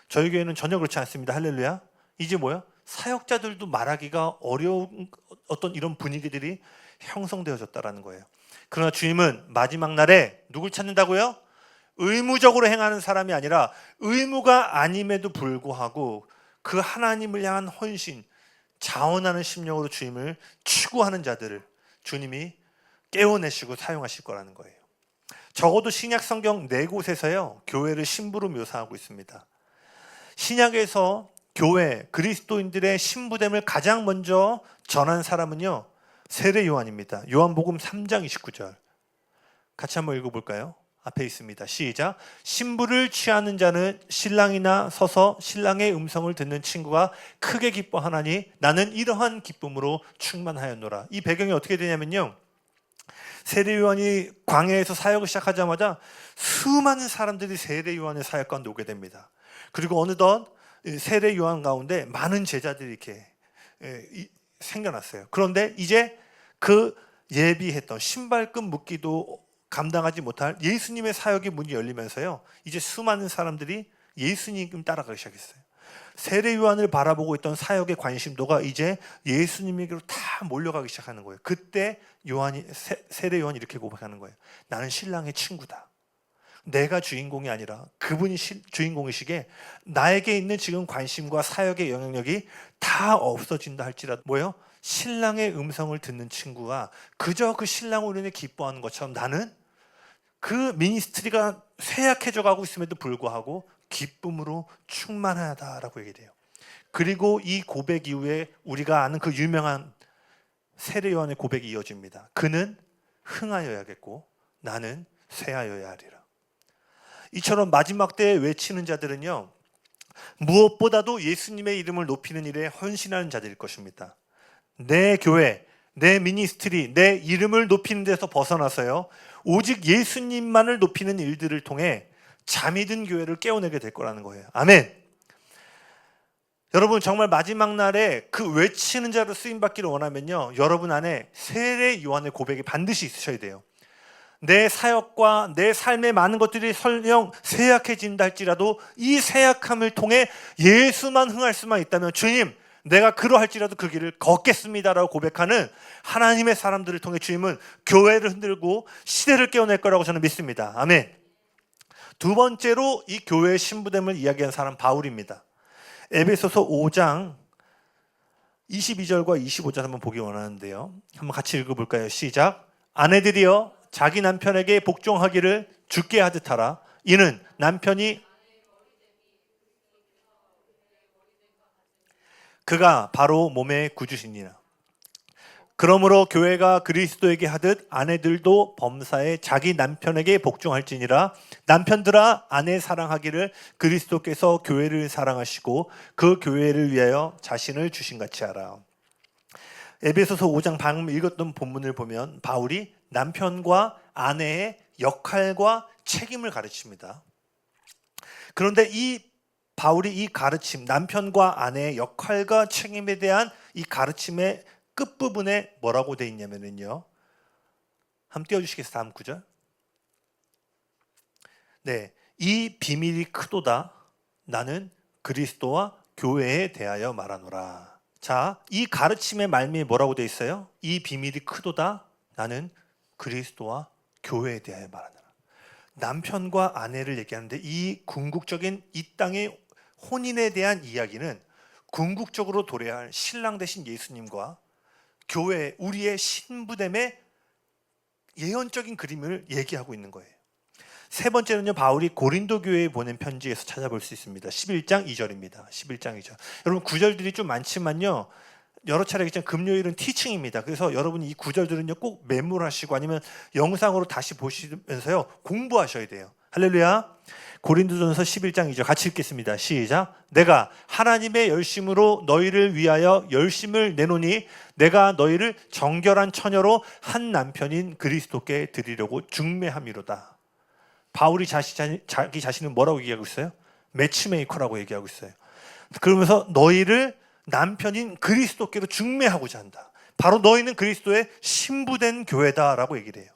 저희 교회는 전혀 그렇지 않습니다. 할렐루야. 이제 뭐야? 사역자들도 말하기가 어려운 어떤 이런 분위기들이 형성되어졌다라는 거예요. 그러나 주님은 마지막 날에 누굴 찾는다고요? 의무적으로 행하는 사람이 아니라 의무가 아님에도 불구하고 그 하나님을 향한 헌신, 자원하는 심령으로 주님을 추구하는 자들을 주님이 깨워내시고 사용하실 거라는 거예요. 적어도 신약 성경 4곳에서요, 교회를 신부로 묘사하고 있습니다. 신약에서 교회, 그리스도인들의 신부됨을 가장 먼저 전한 사람은요, 세례 요한입니다. 요한복음 3장 29절. 같이 한번 읽어볼까요? 앞에 있습니다. 시작. 신부를 취하는 자는 신랑이나 서서 신랑의 음성을 듣는 친구가 크게 기뻐하나니 나는 이러한 기쁨으로 충만하였노라. 이 배경이 어떻게 되냐면요, 세례 요한이 광야에서 사역을 시작하자마자 수많은 사람들이 세례 요한의 사역 가운데 오게 됩니다. 그리고 어느덧 세례 요한 가운데 많은 제자들이 이렇게 생겨났어요. 그런데 이제 그 예비했던 신발끈 묶기도 감당하지 못할 예수님의 사역의 문이 열리면서요, 이제 수많은 사람들이 예수님 따라가기 시작했어요. 세례 요한을 바라보고 있던 사역의 관심도가 이제 예수님에게로 다 몰려가기 시작하는 거예요. 그때 세례 요한이 이렇게 고백하는 거예요. 나는 신랑의 친구다. 내가 주인공이 아니라 그분이 주인공이시기에 나에게 있는 지금 관심과 사역의 영향력이 다 없어진다 할지라도 뭐예요? 신랑의 음성을 듣는 친구가 그저 그 신랑으로 인해 기뻐하는 것처럼 나는 그 미니스트리가 쇠약해져 가고 있음에도 불구하고 기쁨으로 충만하다라고 얘기해요. 그리고 이 고백 이후에 우리가 아는 그 유명한 세례 요한의 고백이 이어집니다. 그는 흥하여야겠고 나는 쇠하여야 하리라. 이처럼 마지막 때에 외치는 자들은요, 무엇보다도 예수님의 이름을 높이는 일에 헌신하는 자들일 것입니다. 내 교회, 내 미니스트리, 내 이름을 높이는 데서 벗어나서요, 오직 예수님만을 높이는 일들을 통해 잠이 든 교회를 깨워내게 될 거라는 거예요. 아멘. 여러분, 정말 마지막 날에 그 외치는 자로 쓰임받기를 원하면요, 여러분 안에 세례 요한의 고백이 반드시 있으셔야 돼요. 내 사역과 내 삶의 많은 것들이 설령 쇠약해진다 할지라도 이 쇠약함을 통해 예수만 흥할 수만 있다면, 주님, 내가 그러할지라도 그 길을 걷겠습니다라고 고백하는 하나님의 사람들을 통해 주님은 교회를 흔들고 시대를 깨워낼 거라고 저는 믿습니다. 아멘. 두 번째로 이 교회의 신부됨을 이야기한 사람, 바울입니다. 에베소서 5장 22절과 25절 한번 보기 원하는데요, 한번 같이 읽어볼까요? 시작. 아내들이여 자기 남편에게 복종하기를 주께 하듯 하라. 이는 남편이 그가 바로 몸의 구주시니라. 그러므로 교회가 그리스도에게 하듯 아내들도 범사에 자기 남편에게 복종할지니라. 남편들아 아내 사랑하기를 그리스도께서 교회를 사랑하시고 그 교회를 위하여 자신을 주신 같이 하라. 에베소서 5장 방금 읽었던 본문을 보면 바울이 남편과 아내의 역할과 책임을 가르칩니다. 그런데 이 바울이 이 가르침, 남편과 아내의 역할과 책임에 대한 이 가르침의 끝부분에 뭐라고 되어 있냐면요, 한번 띄워주시겠어요? 다음 구절. 네, 이 비밀이 크도다. 나는 그리스도와 교회에 대하여 말하노라. 자, 이 가르침의 말미에 뭐라고 되어 있어요? 이 비밀이 크도다. 나는 그리스도와 교회에 대하여 말하노라. 남편과 아내를 얘기하는데 이 궁극적인 이 땅의 혼인에 대한 이야기는 궁극적으로 도래해야 할 신랑 되신 예수님과 교회, 우리의 신부됨의 예언적인 그림을 얘기하고 있는 거예요. 세 번째는요, 바울이 고린도 교회에 보낸 편지에서 찾아볼 수 있습니다. 11장 2절입니다. 11장 2절. 여러분, 구절들이 좀 많지만요, 여러 차례 얘기했지만 금요일은 티칭입니다. 그래서 여러분이 이 구절들은요 꼭 메모하시고 아니면 영상으로 다시 보시면서요 공부하셔야 돼요. 할렐루야. 고린도전서 11장 2절 같이 읽겠습니다. 시작. 내가 하나님의 열심으로 너희를 위하여 열심을 내노니 내가 너희를 정결한 처녀로 한 남편인 그리스도께 드리려고 중매함이로다. 바울이 자기 자신을 뭐라고 얘기하고 있어요? 매치메이커라고 얘기하고 있어요. 그러면서 너희를 남편인 그리스도께로 중매하고자 한다. 바로 너희는 그리스도의 신부된 교회다라고 얘기를 해요.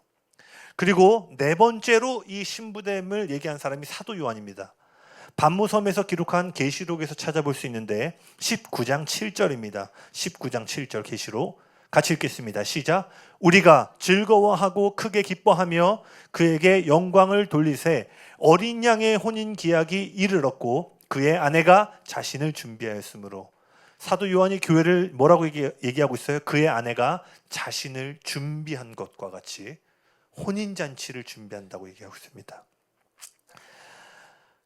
그리고 네 번째로 이 신부됨을 얘기한 사람이 사도 요한입니다. 반모섬에서 기록한 계시록에서 찾아볼 수 있는데 19장 7절입니다. 19장 7절 계시록 같이 읽겠습니다. 시작. 우리가 즐거워하고 크게 기뻐하며 그에게 영광을 돌리세 어린 양의 혼인 기약이 이르렀고 그의 아내가 자신을 준비하였으므로. 사도 요한이 교회를 뭐라고 얘기하고 있어요? 그의 아내가 자신을 준비한 것과 같이 혼인잔치를 준비한다고 얘기하고 있습니다.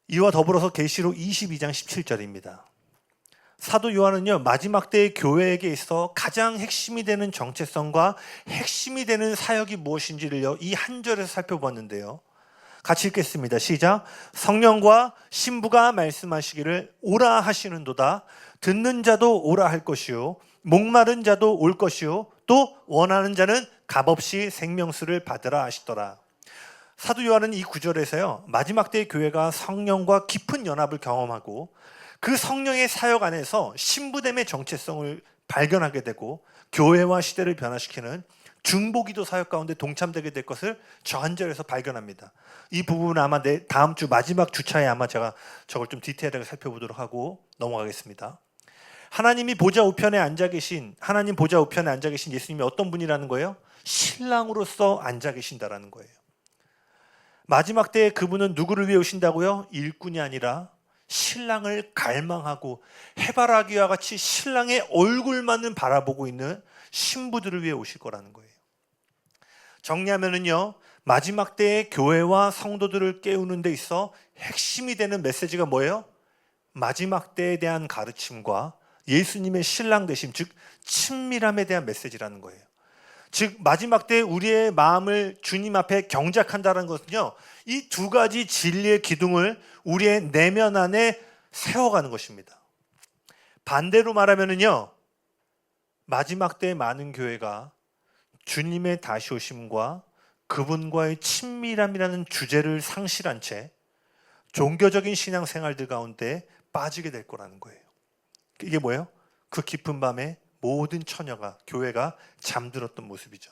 이와 더불어서 계시록 22장 17절입니다. 사도 요한은요 마지막 때의 교회에게 있어 가장 핵심이 되는 정체성과 핵심이 되는 사역이 무엇인지를요 이 한 절에서 살펴봤는데요. 같이 읽겠습니다. 시작. 성령과 신부가 말씀하시기를 오라 하시는도다. 듣는 자도 오라 할 것이요 목마른 자도 올 것이요 또 원하는 자는 값없이 생명수를 받으라 하시더라. 사도 요한은 이 구절에서요 마지막 때의 교회가 성령과 깊은 연합을 경험하고 그 성령의 사역 안에서 신부됨의 정체성을 발견하게 되고 교회와 시대를 변화시키는 중보기도 사역 가운데 동참되게 될 것을 저 한 절에서 발견합니다. 이 부분은 아마 내 다음 주 마지막 주차에 아마 제가 저걸 좀 디테일하게 살펴보도록 하고 넘어가겠습니다. 하나님 보좌 우편에 앉아 계신 예수님이 어떤 분이라는 거예요? 신랑으로서 앉아 계신다라는 거예요. 마지막 때에 그분은 누구를 위해 오신다고요? 일꾼이 아니라 신랑을 갈망하고 해바라기와 같이 신랑의 얼굴만을 바라보고 있는 신부들을 위해 오실 거라는 거예요. 정리하면은요, 마지막 때의 교회와 성도들을 깨우는 데 있어 핵심이 되는 메시지가 뭐예요? 마지막 때에 대한 가르침과 예수님의 신랑 되심, 즉 친밀함에 대한 메시지라는 거예요. 즉 마지막 때 우리의 마음을 주님 앞에 경작한다는 것은요, 이 두 가지 진리의 기둥을 우리의 내면 안에 세워가는 것입니다. 반대로 말하면은요, 마지막 때 많은 교회가 주님의 다시 오심과 그분과의 친밀함이라는 주제를 상실한 채 종교적인 신앙생활들 가운데 빠지게 될 거라는 거예요. 이게 뭐예요? 그 깊은 밤에 모든 처녀가, 교회가 잠들었던 모습이죠.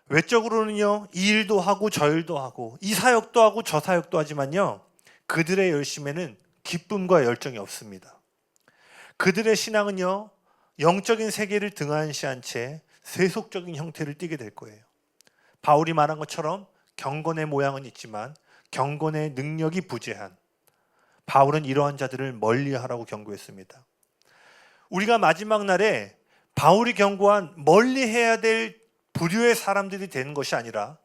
외적으로는요, 이 일도 하고 저 일도 하고 이 사역도 하고 저 사역도 하지만요, 그들의 열심에는 기쁨과 열정이 없습니다. 그들의 신앙은요, 영적인 세계를 등한시한 채 세속적인 형태를 띠게 될 거예요. 바울이 말한 것처럼 경건의 모양은 있지만 경건의 능력이 부재한, 바울은 이러한 자들을 멀리하라고 경고했습니다. 우리가 마지막 날에 바울이 경고한 멀리해야 될 부류의 사람들이 되는 것이 아니라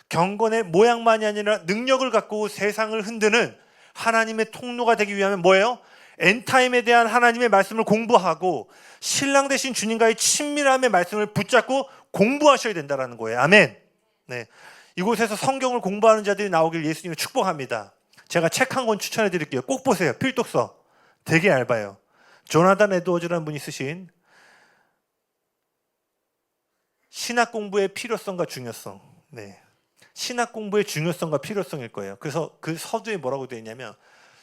경건의 모양만이 아니라 능력을 갖고 세상을 흔드는 하나님의 통로가 되기 위하면 뭐예요? 엔타임에 대한 하나님의 말씀을 공부하고 신랑 되신 주님과의 친밀함의 말씀을 붙잡고 공부하셔야 된다는 거예요. 아멘. 네. 이곳에서 성경을 공부하는 자들이 나오길 예수님이 축복합니다. 제가 책 한 권 추천해 드릴게요. 꼭 보세요. 필독서. 되게 얇아요. 조나단 에드워즈라는 분이 쓰신 신학 공부의 필요성과 중요성. 네. 신학 공부의 중요성과 필요성일 거예요. 그래서 그 서두에 뭐라고 되어 있냐면,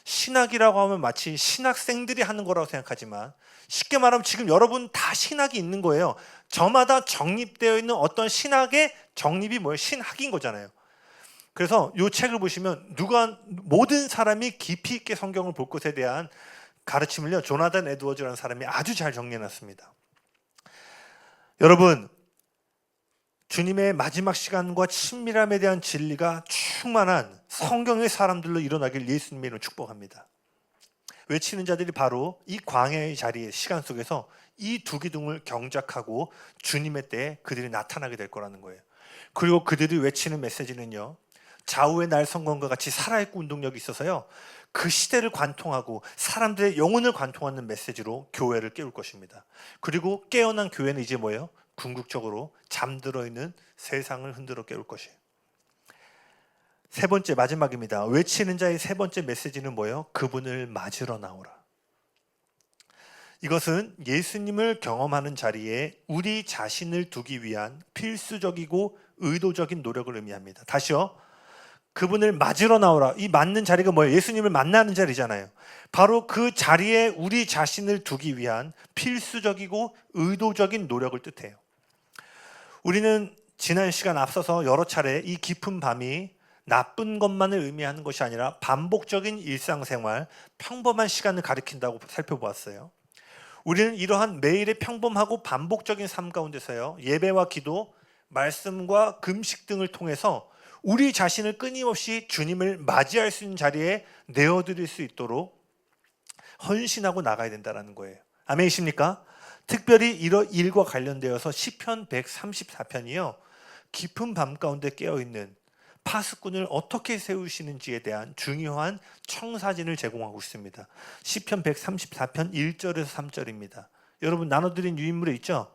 신학이라고 하면 마치 신학생들이 하는 거라고 생각하지만 쉽게 말하면 지금 여러분 다 신학이 있는 거예요. 저마다 정립되어 있는 어떤 신학의 정립이 뭐예요? 신학인 거잖아요. 그래서 이 책을 보시면 모든 사람이 깊이 있게 성경을 볼 것에 대한 가르침을요, 조나단 에드워즈라는 사람이 아주 잘 정리해놨습니다. 여러분, 주님의 마지막 시간과 친밀함에 대한 진리가 충만한 성경의 사람들로 일어나길 예수님의 이름으로 축복합니다. 외치는 자들이 바로 이 광야의 자리의 시간 속에서 이 두 기둥을 경작하고 주님의 때에 그들이 나타나게 될 거라는 거예요. 그리고 그들이 외치는 메시지는요, 좌우의 날성검과 같이 살아있고 운동력이 있어서요, 그 시대를 관통하고 사람들의 영혼을 관통하는 메시지로 교회를 깨울 것입니다. 그리고 깨어난 교회는 이제 뭐예요? 궁극적으로 잠들어 있는 세상을 흔들어 깨울 것이에요. 세 번째, 마지막입니다. 외치는 자의 세 번째 메시지는 뭐예요? 그분을 맞으러 나오라. 이것은 예수님을 경험하는 자리에 우리 자신을 두기 위한 필수적이고 의도적인 노력을 의미합니다. 다시요. 그분을 맞으러 나오라. 이 맞는 자리가 뭐예요? 예수님을 만나는 자리잖아요. 바로 그 자리에 우리 자신을 두기 위한 필수적이고 의도적인 노력을 뜻해요. 우리는 지난 시간 앞서서 여러 차례 이 깊은 밤이 나쁜 것만을 의미하는 것이 아니라 반복적인 일상생활, 평범한 시간을 가리킨다고 살펴보았어요. 우리는 이러한 매일의 평범하고 반복적인 삶 가운데서요, 예배와 기도, 말씀과 금식 등을 통해서 우리 자신을 끊임없이 주님을 맞이할 수 있는 자리에 내어드릴 수 있도록 헌신하고 나가야 된다는 거예요. 아멘이십니까? 특별히 이런 일과 관련되어서 시편 134편이요, 깊은 밤 가운데 깨어있는 파수꾼을 어떻게 세우시는지에 대한 중요한 청사진을 제공하고 있습니다. 시편 134편 1절에서 3절입니다. 여러분 나눠드린 유인물에 있죠?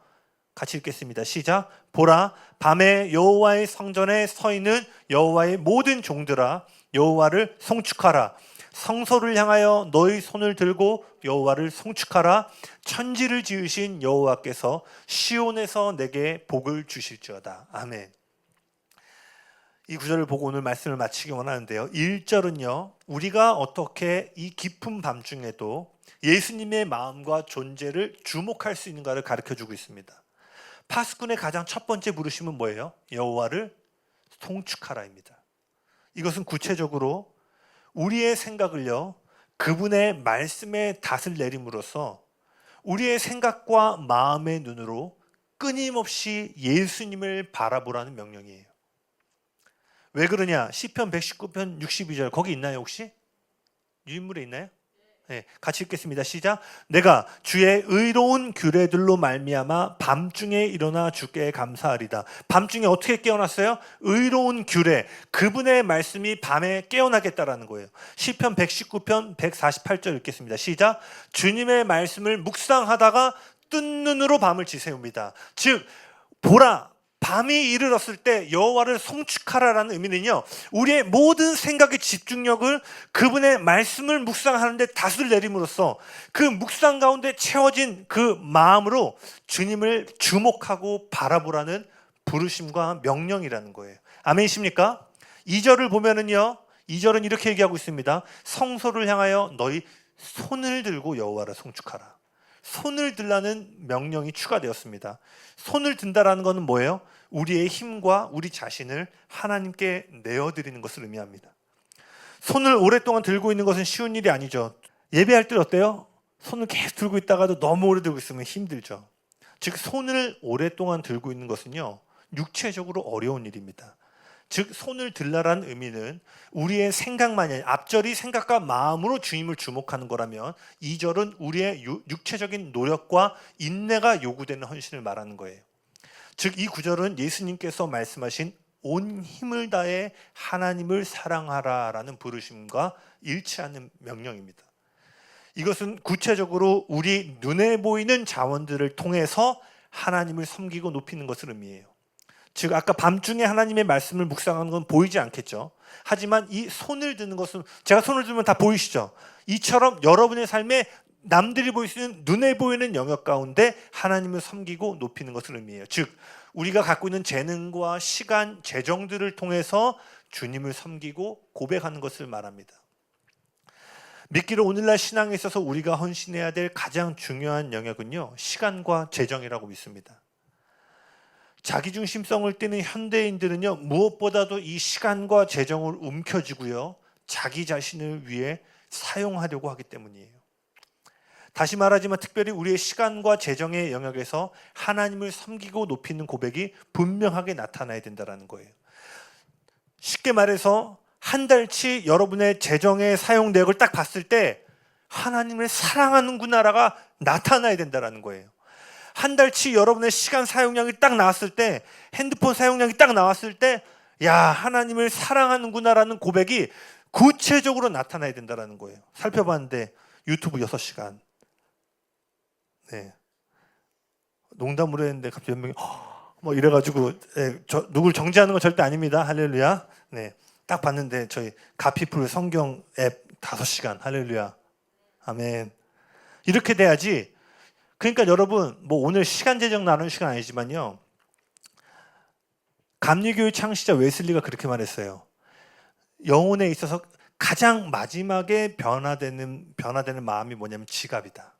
같이 읽겠습니다. 시작. 보라, 밤에 여호와의 성전에 서 있는 여호와의 모든 종들아, 여호와를 송축하라. 성소를 향하여 너희 손을 들고 여호와를 송축하라. 천지를 지으신 여호와께서 시온에서 내게 복을 주실지어다. 아멘. 이 구절을 보고 오늘 말씀을 마치기 원하는데요, 1절은요, 우리가 어떻게 이 깊은 밤중에도 예수님의 마음과 존재를 주목할 수 있는가를 가르쳐주고 있습니다. 파수꾼의 가장 첫 번째 부르심은 뭐예요? 여호와를 송축하라입니다. 이것은 구체적으로 우리의 생각을요, 그분의 말씀에 닷을 내림으로써 우리의 생각과 마음의 눈으로 끊임없이 예수님을 바라보라는 명령이에요. 왜 그러냐? 시편 119편 62절 거기 있나요 혹시? 유인물에 있나요? 네, 같이 읽겠습니다. 시작. 내가 주의 의로운 규례들로 말미암아 밤중에 일어나 주께 감사하리다. 밤중에 어떻게 깨어났어요? 의로운 규례, 그분의 말씀이 밤에 깨어나겠다라는 거예요. 시편 119편 148절 읽겠습니다. 시작. 주님의 말씀을 묵상하다가 뜬 눈으로 밤을 지새웁니다. 즉 보라, 밤이 이르렀을 때 여호와를 송축하라라는 의미는요, 우리의 모든 생각의 집중력을 그분의 말씀을 묵상하는 데 닷을 내림으로써 그 묵상 가운데 채워진 그 마음으로 주님을 주목하고 바라보라는 부르심과 명령이라는 거예요. 아멘이십니까? 2절을 보면은요, 2절은 이렇게 얘기하고 있습니다. 성소를 향하여 너희 손을 들고 여호와를 송축하라. 손을 들라는 명령이 추가되었습니다. 손을 든다라는 것은 뭐예요? 우리의 힘과 우리 자신을 하나님께 내어드리는 것을 의미합니다. 손을 오랫동안 들고 있는 것은 쉬운 일이 아니죠. 예배할 때 어때요? 손을 계속 들고 있다가도 너무 오래 들고 있으면 힘들죠. 즉 손을 오랫동안 들고 있는 것은요, 육체적으로 어려운 일입니다. 즉 손을 들라라는 의미는 우리의 생각만이 아니라, 앞절이 생각과 마음으로 주님을 주목하는 거라면 2절은 우리의 육체적인 노력과 인내가 요구되는 헌신을 말하는 거예요. 즉 이 구절은 예수님께서 말씀하신 온 힘을 다해 하나님을 사랑하라라는 부르심과 일치하는 명령입니다. 이것은 구체적으로 우리 눈에 보이는 자원들을 통해서 하나님을 섬기고 높이는 것을 의미해요. 즉 아까 밤중에 하나님의 말씀을 묵상하는 건 보이지 않겠죠. 하지만 이 손을 드는 것은, 제가 손을 들면 다 보이시죠? 이처럼 여러분의 삶에 남들이 보일 수 있는 눈에 보이는 영역 가운데 하나님을 섬기고 높이는 것을 의미해요. 즉 우리가 갖고 있는 재능과 시간, 재정들을 통해서 주님을 섬기고 고백하는 것을 말합니다. 믿기로 오늘날 신앙에 있어서 우리가 헌신해야 될 가장 중요한 영역은요, 시간과 재정이라고 믿습니다. 자기중심성을 띠는 현대인들은요, 무엇보다도 이 시간과 재정을 움켜쥐고요, 자기 자신을 위해 사용하려고 하기 때문이에요. 다시 말하지만 특별히 우리의 시간과 재정의 영역에서 하나님을 섬기고 높이는 고백이 분명하게 나타나야 된다는 거예요. 쉽게 말해서 한 달치 여러분의 재정의 사용 내역을 딱 봤을 때 하나님을 사랑하는구나라가 나타나야 된다는 거예요. 한 달치 여러분의 시간 사용량이 딱 나왔을 때, 핸드폰 사용량이 딱 나왔을 때, 야, 하나님을 사랑하는구나라는 고백이 구체적으로 나타나야 된다는 거예요. 살펴봤는데 유튜브 6시간. 네. 농담으로 했는데 갑자기 몇 명이 뭐 이래가지고, 네, 누굴 정죄하는 건 절대 아닙니다. 할렐루야. 네. 딱 봤는데 저희 가피풀 성경 앱 5시간. 할렐루야. 아멘. 이렇게 돼야지. 그러니까 여러분, 뭐 오늘 시간 재정 나누는 시간 아니지만요, 감리교회 창시자 웨슬리가 그렇게 말했어요. 영혼에 있어서 가장 마지막에 변화되는 마음이 뭐냐면 지갑이다.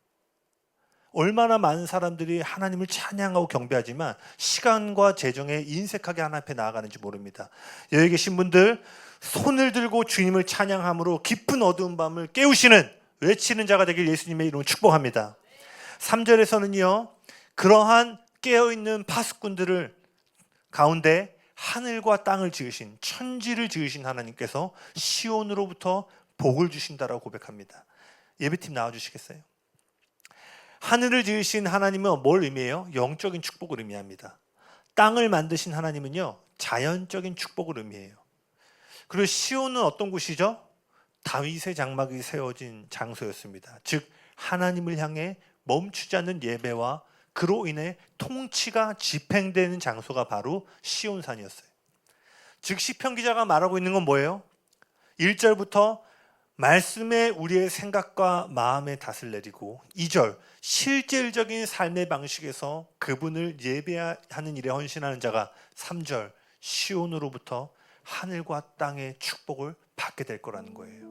얼마나 많은 사람들이 하나님을 찬양하고 경배하지만 시간과 재정에 인색하게 하나님 앞에 나아가는지 모릅니다. 여기 계신 분들, 손을 들고 주님을 찬양함으로 깊은 어두운 밤을 깨우시는, 외치는 자가 되길 예수님의 이름으로 축복합니다. 3절에서는요, 그러한 깨어있는 파수꾼들을 가운데 하늘과 땅을 지으신, 천지를 지으신 하나님께서 시온으로부터 복을 주신다라고 고백합니다. 예배팀 나와주시겠어요? 하늘을 지으신 하나님은 뭘 의미해요? 영적인 축복을 의미합니다. 땅을 만드신 하나님은요, 자연적인 축복을 의미해요. 그리고 시온은 어떤 곳이죠? 다윗의 장막이 세워진 장소였습니다. 즉 하나님을 향해 멈추지 않는 예배와 그로 인해 통치가 집행되는 장소가 바로 시온산이었어요. 즉 시편 기자가 말하고 있는 건 뭐예요? 1절부터 말씀에 우리의 생각과 마음의 닷을 내리고, 2절 실질적인 삶의 방식에서 그분을 예배하는 일에 헌신하는 자가, 3절 시온으로부터 하늘과 땅의 축복을 받게 될 거라는 거예요.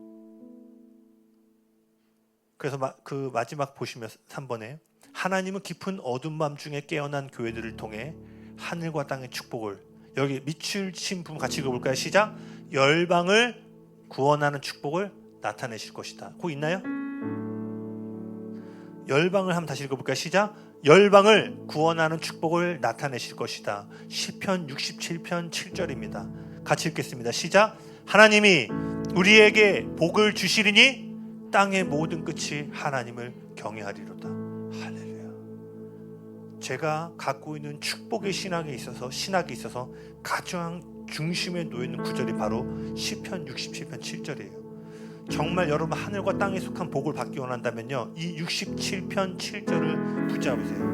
그래서 그 마지막 보시면 3번에 하나님은 깊은 어두운 밤 중에 깨어난 교회들을 통해 하늘과 땅의 축복을, 여기 밑줄 부분 같이 읽어볼까요? 시작. 열방을 구원하는 축복을 나타내실 것이다. 거 있나요? 열방을 한번 다시 읽어볼까요? 시작. 열방을 구원하는 축복을 나타내실 것이다. 시편 67편 7절입니다. 같이 읽겠습니다. 시작. 하나님이 우리에게 복을 주시리니 땅의 모든 끝이 하나님을 경외하리로다. 할렐루야. 제가 갖고 있는 축복의 신학에 있어서 가장 중심에 놓여있는 구절이 바로 시편 67편 7절이에요. 정말 여러분 하늘과 땅에 속한 복을 받기 원한다면요, 이 67편 7절을 붙잡으세요.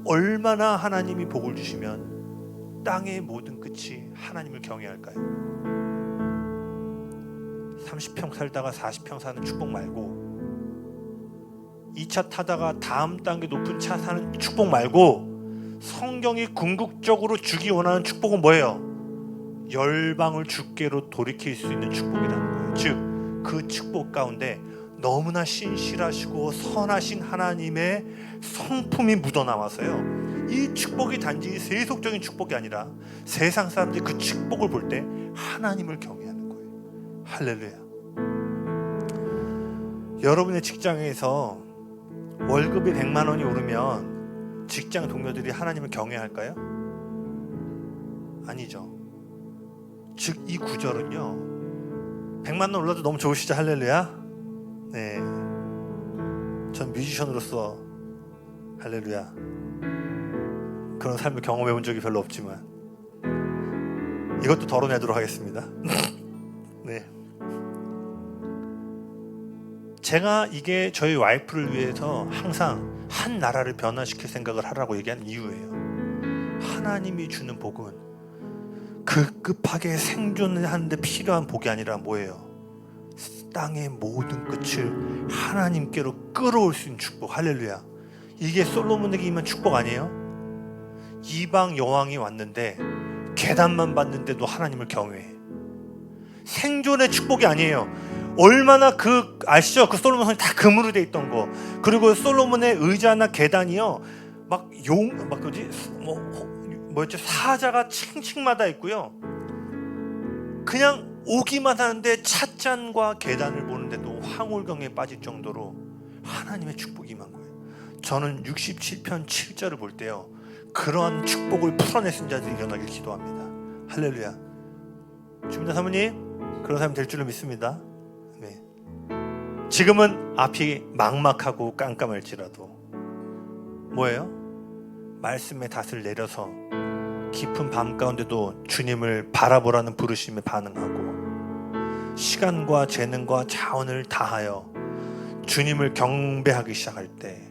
얼마나 하나님이 복을 주시면 땅의 모든 끝이 하나님을 경외할까요? 30평 살다가 40평 사는 축복 말고, 2차 타다가 다음 단계 높은 차 사는 축복 말고, 성경이 궁극적으로 주기 원하는 축복은 뭐예요? 열방을 주께로 돌이킬 수 있는 축복이라는 거예요. 즉 그 축복 가운데 너무나 신실하시고 선하신 하나님의 성품이 묻어나와서요, 이 축복이 단지 세속적인 축복이 아니라 세상 사람들이 그 축복을 볼 때 하나님을 경외하는 거예요. 할렐루야. 여러분의 직장에서 월급이 100만 원이 오르면 직장 동료들이 하나님을 경외할까요? 아니죠. 즉 이 구절은요, 100만 원 올라도 너무 좋으시죠? 할렐루야. 네, 전 뮤지션으로서 할렐루야 그런 삶을 경험해 본 적이 별로 없지만 이것도 덜어내도록 하겠습니다. 네, 제가 이게 저희 와이프를 위해서 항상 한 나라를 변화시킬 생각을 하라고 얘기하는 이유예요. 하나님이 주는 복은 급급하게 생존하는데 필요한 복이 아니라 뭐예요? 땅의 모든 끝을 하나님께로 끌어올 수 있는 축복. 할렐루야. 이게 솔로몬에게 임한 축복 아니에요? 이방 여왕이 왔는데 계단만 봤는데도 하나님을 경외해. 생존의 축복이 아니에요. 얼마나 아시죠? 그 솔로몬 성이 다 금으로 돼 있던 거. 그리고 솔로몬의 의자나 계단이요, 뭐였죠? 사자가 층층마다 있고요. 그냥 오기만 하는데 찻잔과 계단을 보는데도 황홀경에 빠질 정도로 하나님의 축복이 임한 거예요. 저는 67편 7절을 볼 때요, 그러한 축복을 풀어내신 자들이 일어나길 기도합니다. 할렐루야. 주민자 사모님, 그런 사람이 될 줄로 믿습니다. 네. 지금은 앞이 막막하고 깜깜할지라도 뭐예요? 말씀의 닷을 내려서 깊은 밤 가운데도 주님을 바라보라는 부르심에 반응하고, 시간과 재능과 자원을 다하여 주님을 경배하기 시작할 때,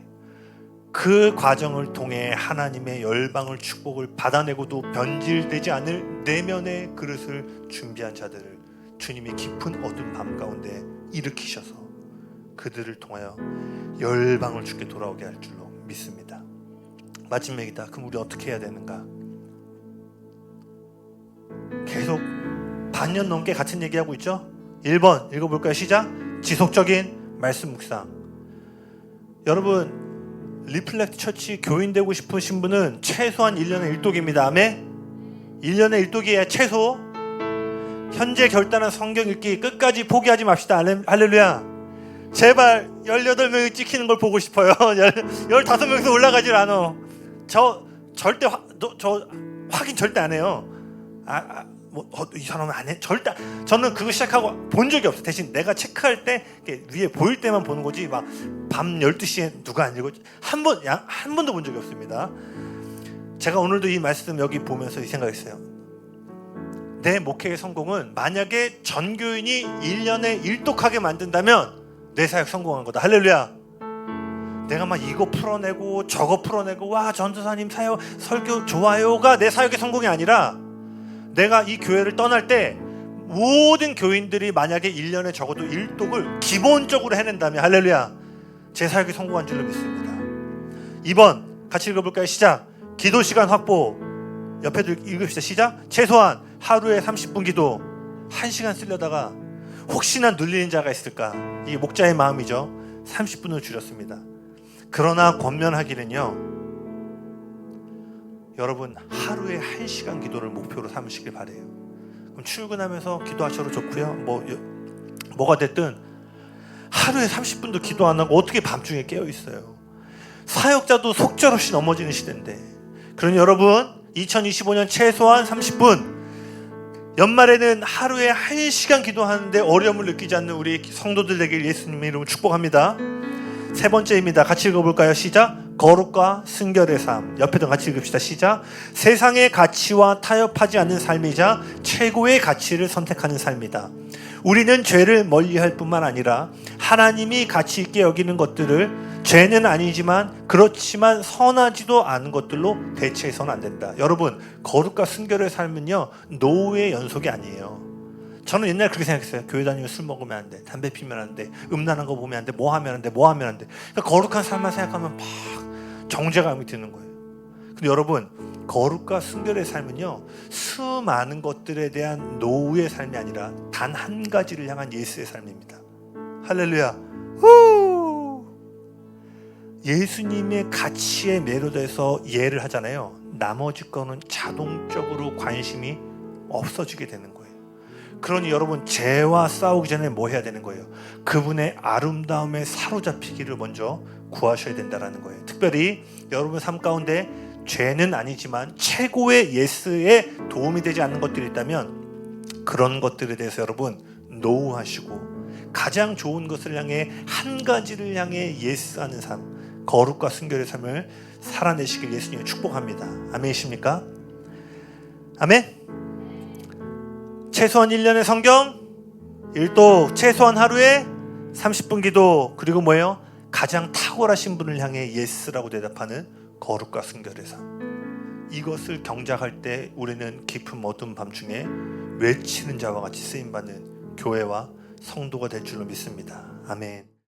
그 과정을 통해 하나님의 열방을 축복을 받아내고도 변질되지 않을 내면의 그릇을 준비한 자들을 주님이 깊은 어두운 밤 가운데 일으키셔서 그들을 통하여 열방을 주께 돌아오게 할 줄로 믿습니다. 마지막이다. 그럼 우리 어떻게 해야 되는가? 계속 반년 넘게 같은 얘기하고 있죠? 1번 읽어볼까요? 시작. 지속적인 말씀 묵상. 여러분, 리플렉트 처치 교인 되고 싶으신 분은 최소한 1년에 1독입니다. 아멘? 1년에 1독이에요. 최소. 현재 결단한 성경 읽기 끝까지 포기하지 맙시다. 할렐루야. 제발 18명이 찍히는 걸 보고 싶어요. 15명에서 올라가질 않아. 절대 확인 절대 안 해요. 이 사람은 안 해. 절대. 저는 그거 시작하고 본 적이 없어. 대신 내가 체크할 때 위에 보일 때만 보는 거지, 막 밤 12시에 누가 안 읽어, 한 번도 본 적이 없습니다. 제가 오늘도 이 말씀 여기 보면서 이 생각했어요. 내 목회의 성공은 만약에 전교인이 1년에 1독하게 만든다면 내 사역 성공한 거다. 할렐루야. 내가 막 이거 풀어내고 저거 풀어내고, 와 전도사님 사역 설교 좋아요가 내 사역의 성공이 아니라, 내가 이 교회를 떠날 때 모든 교인들이 만약에 1년에 적어도 1독을 기본적으로 해낸다면, 할렐루야, 제 사역이 성공한 줄로 믿습니다. 2번 같이 읽어볼까요? 시작. 기도 시간 확보. 옆에도 읽읍시다. 시작. 최소한 하루에 30분 기도. 1시간 쓰려다가 혹시나 눌리는 자가 있을까, 이게 목자의 마음이죠. 30분을 줄였습니다. 그러나 권면하기는요, 여러분 하루에 1시간 기도를 목표로 삼으시길 바래요. 그럼 출근하면서 기도하셔도 좋고요, 뭐가 됐든 하루에 30분도 기도 안 하고 어떻게 밤중에 깨어 있어요? 사역자도 속절없이 넘어지는 시대인데. 그러니 여러분, 2025년 최소한 30분, 연말에는 하루에 1시간 기도하는데 어려움을 느끼지 않는 우리 성도들 되길 예수님의 이름으로 축복합니다. 세 번째입니다. 같이 읽어볼까요? 시작. 거룩과 순결의 삶. 옆에도 같이 읽읍시다. 시작. 세상의 가치와 타협하지 않는 삶이자 최고의 가치를 선택하는 삶이다. 우리는 죄를 멀리할 뿐만 아니라 하나님이 가치 있게 여기는 것들을 죄는 아니지만 그렇지만 선하지도 않은 것들로 대체해서는 안 된다. 여러분, 거룩과 순결의 삶은요, 노후의 연속이 아니에요. 저는 옛날에 그렇게 생각했어요. 교회 다니면 술 먹으면 안 돼, 담배 피면 안 돼, 음란한 거 보면 안 돼, 뭐 하면 안 돼, 뭐 하면 안 돼. 그러니까 거룩한 삶만 생각하면 막 정죄감이 드는 거예요. 근데 여러분, 거룩과 순결의 삶은요, 수많은 것들에 대한 노후의 삶이 아니라 단 한 가지를 향한 예수의 삶입니다. 할렐루야. 후! 예수님의 가치에 매료돼서 예를 하잖아요. 나머지 거는 자동적으로 관심이 없어지게 되는 거예요. 그러니 여러분, 죄와 싸우기 전에 뭐 해야 되는 거예요? 그분의 아름다움에 사로잡히기를 먼저 구하셔야 된다는 거예요. 특별히 여러분 삶 가운데 죄는 아니지만 최고의 예스에 도움이 되지 않는 것들이 있다면 그런 것들에 대해서 여러분 노우하시고 가장 좋은 것을 향해 한 가지를 향해 예스하는 삶, 거룩과 순결의 삶을 살아내시길 예수님이 축복합니다. 아멘이십니까? 아멘. 최소한 1년의 성경 일도, 최소한 하루에 30분 기도, 그리고 뭐예요? 가장 탁월하신 분을 향해 예스라고 대답하는 거룩과 순결의 삶. 이것을 경작할 때 우리는 깊은 어두운 밤중에 외치는 자와 같이 쓰임받는 교회와 성도가 될 줄로 믿습니다. 아멘.